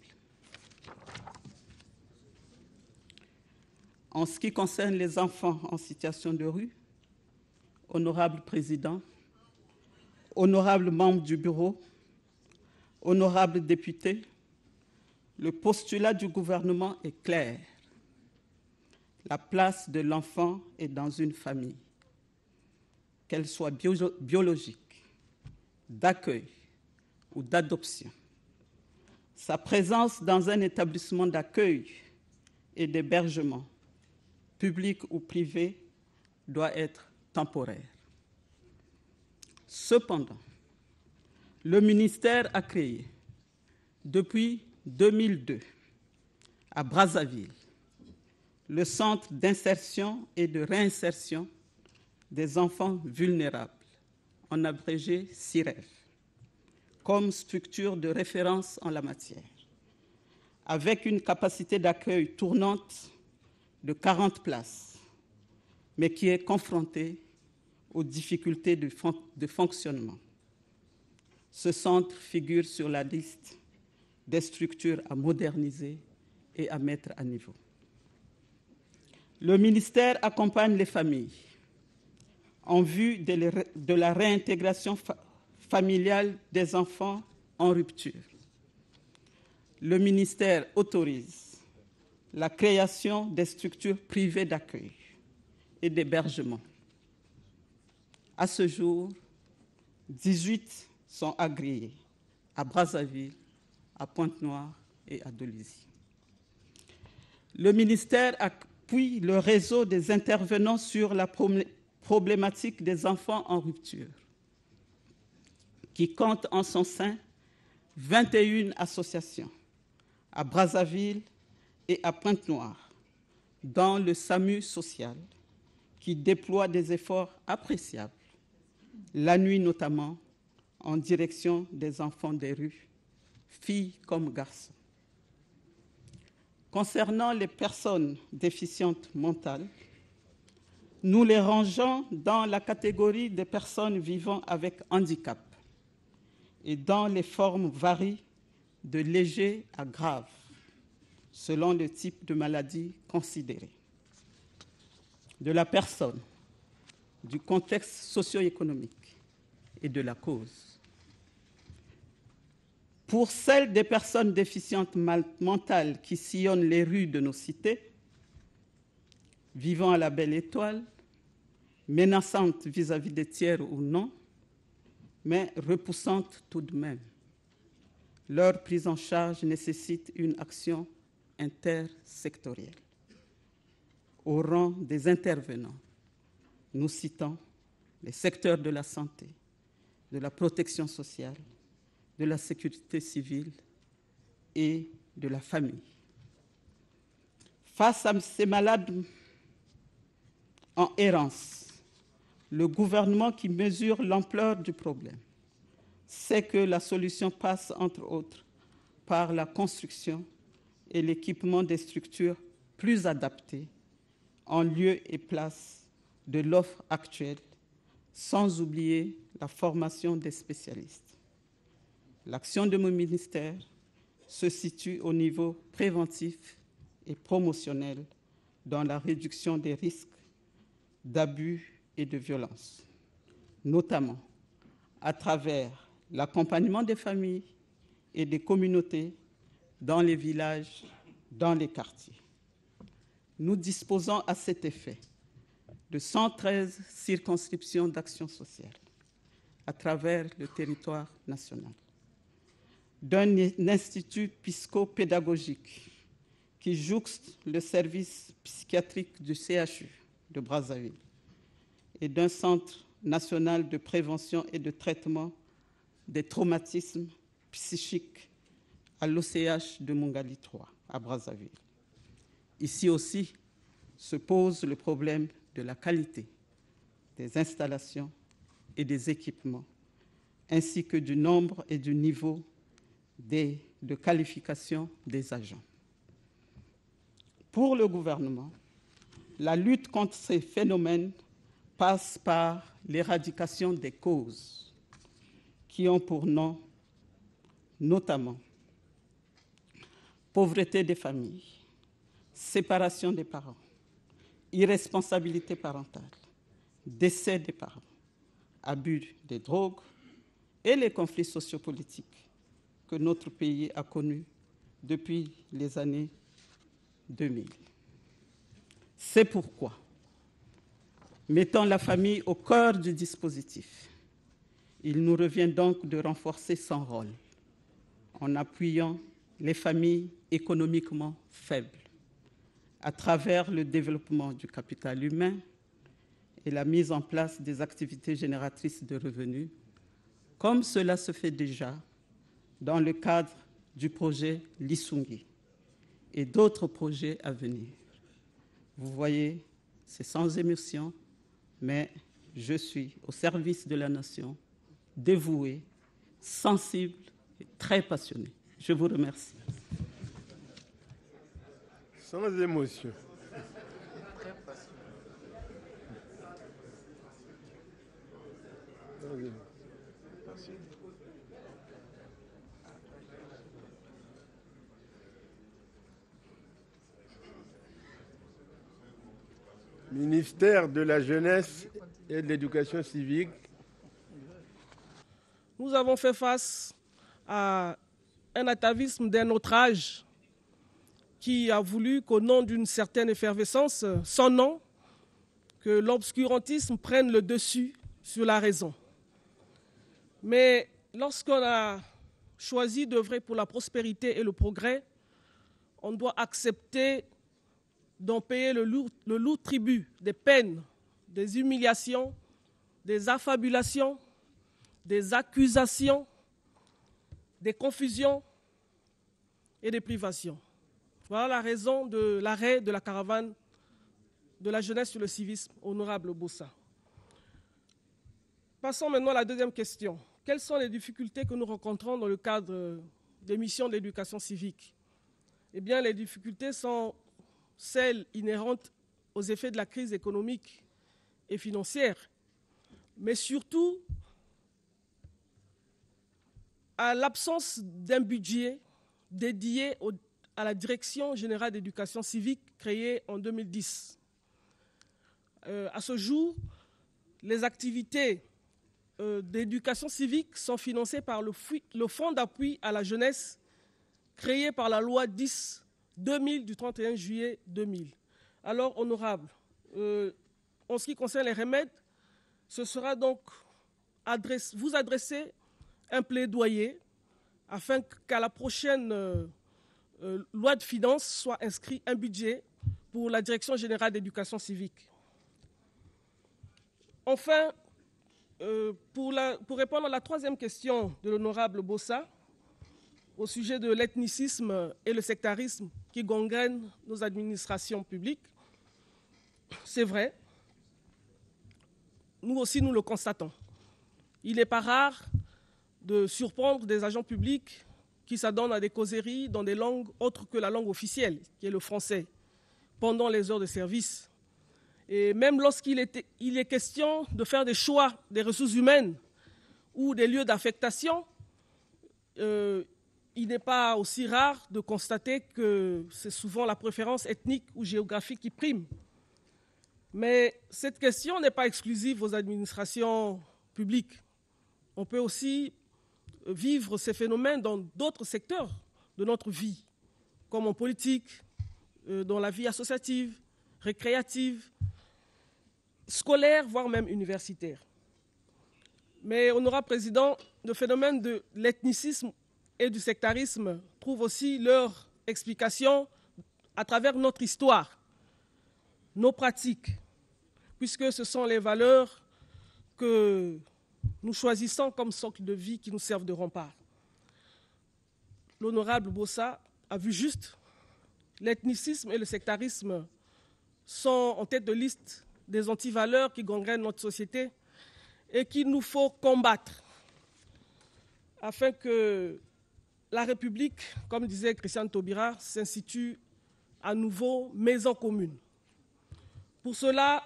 En ce qui concerne les enfants en situation de rue, honorable président, honorables membres du bureau, honorables députés, le postulat du gouvernement est clair. La place de l'enfant est dans une famille, qu'elle soit biologique, d'accueil ou d'adoption. Sa présence dans un établissement d'accueil et d'hébergement, public ou privé, doit être temporaire. Cependant, le ministère a créé, depuis 2002, à Brazzaville, le Centre d'insertion et de réinsertion des enfants vulnérables, en abrégé CIREV, comme structure de référence en la matière, avec une capacité d'accueil tournante de 40 places, mais qui est confrontée aux difficultés de fonctionnement. Ce centre figure sur la liste des structures à moderniser et à mettre à niveau. Le ministère accompagne les familles en vue de la réintégration familiale des enfants en rupture le ministère autorise la création des structures privées d'accueil et d'hébergement. À ce jour, 18 sont agréées à Brazzaville, à Pointe-Noire et à Dolisie. Le ministère appuie le réseau des intervenants sur la problématique des enfants en rupture, qui compte en son sein 21 associations à Brazzaville et à Pointe-Noire, dans le SAMU social, qui déploie des efforts appréciables, la nuit notamment, en direction des enfants des rues, filles comme garçons. Concernant les personnes déficientes mentales, nous les rangeons dans la catégorie des personnes vivant avec handicap et dans les formes varient de léger à grave, selon le type de maladie considérée, de la personne, du contexte socio-économique et de la cause. Pour celles des personnes déficientes mentales qui sillonnent les rues de nos cités, vivant à la belle étoile, menaçantes vis-à-vis des tiers ou non, mais repoussantes tout de même, leur prise en charge nécessite une action intersectorielle. Au rang des intervenants, nous citons les secteurs de la santé, de la protection sociale, de la sécurité civile et de la famille. Face à ces malades en errance, le gouvernement qui mesure l'ampleur du problème sait que la solution passe, entre autres, par la construction et l'équipement des structures plus adaptées en lieu et place de l'offre actuelle, sans oublier la formation des spécialistes. L'action de mon ministère se situe au niveau préventif et promotionnel dans la réduction des risques d'abus et de violence, notamment à travers l'accompagnement des familles et des communautés dans les villages, dans les quartiers. Nous disposons à cet effet de 113 circonscriptions d'action sociale à travers le territoire national, d'un institut psychopédagogique qui jouxte le service psychiatrique du CHU de Brazzaville et d'un centre national de prévention et de traitement des traumatismes psychiques à l'OCH de Mongali 3 à Brazzaville. Ici aussi se pose le problème de la qualité des installations et des équipements, ainsi que du nombre et du niveau de qualification des agents. Pour le gouvernement, la lutte contre ces phénomènes passe par l'éradication des causes qui ont pour nom notamment pauvreté des familles, séparation des parents, irresponsabilité parentale, décès des parents, abus des drogues et les conflits sociopolitiques que notre pays a connus depuis les années 2000. C'est pourquoi, mettant la famille au cœur du dispositif, il nous revient donc de renforcer son rôle en appuyant les familles économiquement faibles à travers le développement du capital humain et la mise en place des activités génératrices de revenus, comme cela se fait déjà dans le cadre du projet Lisungi et d'autres projets à venir. Vous voyez, c'est sans émotion, mais je suis au service de la nation, dévoué, sensible et très passionné. Je vous remercie. Sans émotion. Très passionné. Ministère de la Jeunesse et de l'Éducation civique. Nous avons fait face à un atavisme d'un autre âge qui a voulu qu'au nom d'une certaine effervescence sans nom, que l'obscurantisme prenne le dessus sur la raison. Mais lorsqu'on a choisi d'œuvrer pour la prospérité et le progrès, on doit accepter d'en payer le lourd tribut des peines, des humiliations, des affabulations, des accusations, des confusions et des privations. Voilà la raison de l'arrêt de la caravane de la jeunesse sur le civisme, honorable Bossa. Passons maintenant à la deuxième question. Quelles sont les difficultés que nous rencontrons dans le cadre des missions de l'éducation civique? Eh bien, les difficultés sont celles inhérentes aux effets de la crise économique et financière, mais surtout à l'absence d'un budget dédié à la Direction générale d'éducation civique créée en 2010. À ce jour, les activités d'éducation civique sont financées par le Fonds d'appui à la jeunesse créé par la loi 10-2000 du 31 juillet 2000. Alors, honorable, en ce qui concerne les remèdes, ce sera donc vous adresser un plaidoyer afin qu'à la prochaine loi de finances soit inscrit un budget pour la Direction générale d'éducation civique. Enfin, pour répondre à la troisième question de l'honorable Bossa, au sujet de l'ethnicisme et le sectarisme qui gangrènent nos administrations publiques, c'est vrai, nous aussi nous le constatons. Il n'est pas rare de surprendre des agents publics qui s'adonnent à des causeries dans des langues autres que la langue officielle, qui est le français, pendant les heures de service. Et même lorsqu'il est question de faire des choix des ressources humaines ou des lieux d'affectation, il n'est pas aussi rare de constater que c'est souvent la préférence ethnique ou géographique qui prime. Mais cette question n'est pas exclusive aux administrations publiques. On peut aussi vivre ces phénomènes dans d'autres secteurs de notre vie, comme en politique, dans la vie associative, récréative, scolaire, voire même universitaire. Mais, honorable président, le phénomène de l'ethnicisme et du sectarisme trouvent aussi leur explication à travers notre histoire, nos pratiques, puisque ce sont les valeurs que nous choisissons comme socle de vie qui nous servent de rempart. L'honorable Bossa a vu juste, l'ethnicisme et le sectarisme sont en tête de liste des antivaleurs qui gangrènent notre société et qu'il nous faut combattre afin que la République, comme disait Christiane Taubira, s'institue à nouveau maison commune. Pour cela,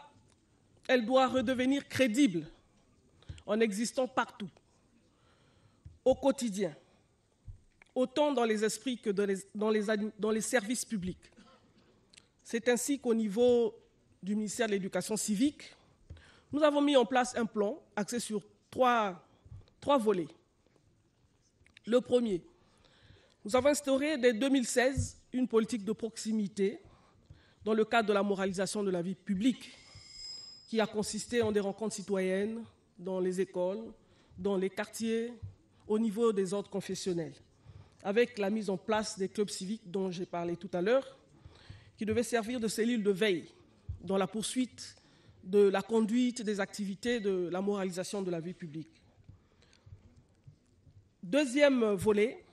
elle doit redevenir crédible en existant partout, au quotidien, autant dans les esprits que dans les services publics. C'est ainsi qu'au niveau du ministère de l'Éducation civique, nous avons mis en place un plan axé sur trois volets. Le premier, nous avons instauré dès 2016 une politique de proximité dans le cadre de la moralisation de la vie publique qui a consisté en des rencontres citoyennes dans les écoles, dans les quartiers, au niveau des ordres confessionnels, avec la mise en place des clubs civiques dont j'ai parlé tout à l'heure, qui devaient servir de cellules de veille dans la poursuite de la conduite des activités de la moralisation de la vie publique. Deuxième volet,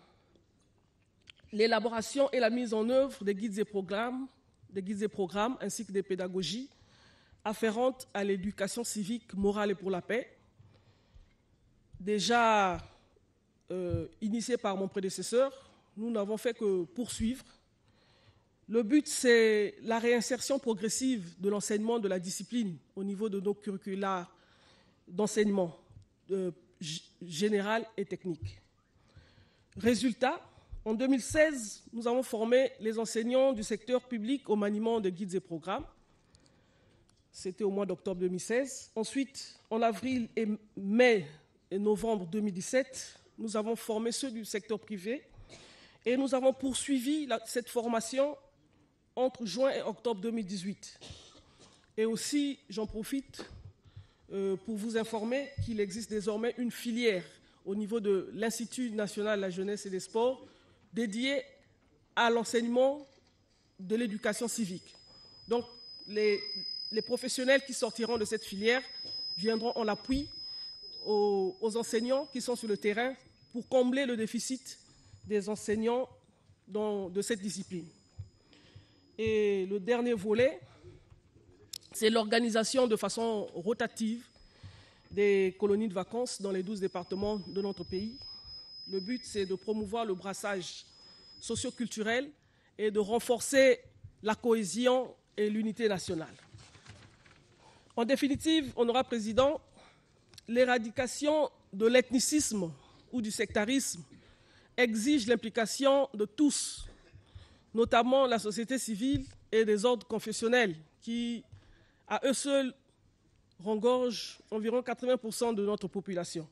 l'élaboration et la mise en œuvre des guides et programmes ainsi que des pédagogies afférentes à l'éducation civique, morale et pour la paix, déjà initiée par mon prédécesseur. Nous n'avons fait que poursuivre. Le but, c'est la réinsertion progressive de l'enseignement de la discipline au niveau de nos curricula d'enseignement général et technique. Résultat, en 2016, nous avons formé les enseignants du secteur public au maniement de guides et programmes. C'était au mois d'octobre 2016. Ensuite, en avril et mai et novembre 2017, nous avons formé ceux du secteur privé Et nous avons poursuivi cette formation entre juin et octobre 2018. Et aussi, j'en profite pour vous informer qu'il existe désormais une filière au niveau de l'Institut national de la jeunesse et des sports dédiée à l'enseignement de l'éducation civique. Donc, les professionnels qui sortiront de cette filière viendront en appui aux enseignants qui sont sur le terrain pour combler le déficit des enseignants de cette discipline. Et le dernier volet, c'est l'organisation de façon rotative des colonies de vacances dans les 12 départements de notre pays. Le but, c'est de promouvoir le brassage socio-culturel et de renforcer la cohésion et l'unité nationale. En définitive, Honorable Président, l'éradication de l'ethnicisme ou du sectarisme exige l'implication de tous, notamment la société civile et des ordres confessionnels qui, à eux seuls, regorgent environ 80% de notre population.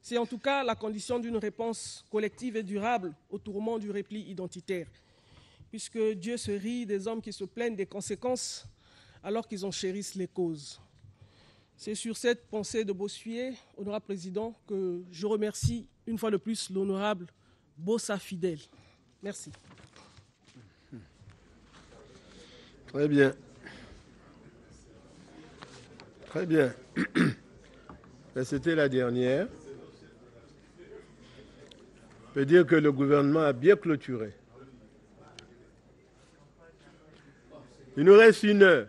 C'est en tout cas la condition d'une réponse collective et durable au tourment du repli identitaire, puisque Dieu se rit des hommes qui se plaignent des conséquences alors qu'ils en chérissent les causes. C'est sur cette pensée de Bossuet, Honorable Président, que je remercie une fois de plus l'Honorable Bossa Fidèle. Merci. Très bien. Très bien. C'était la dernière. Je peux dire que le gouvernement a bien clôturé. Il nous reste 1 heure.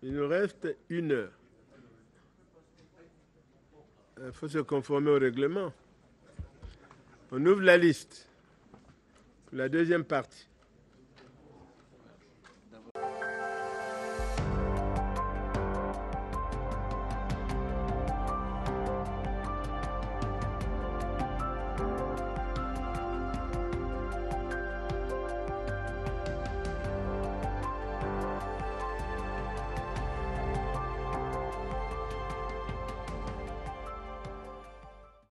Il nous reste 1 heure. Il faut se conformer au règlement. On ouvre la liste pour la deuxième partie.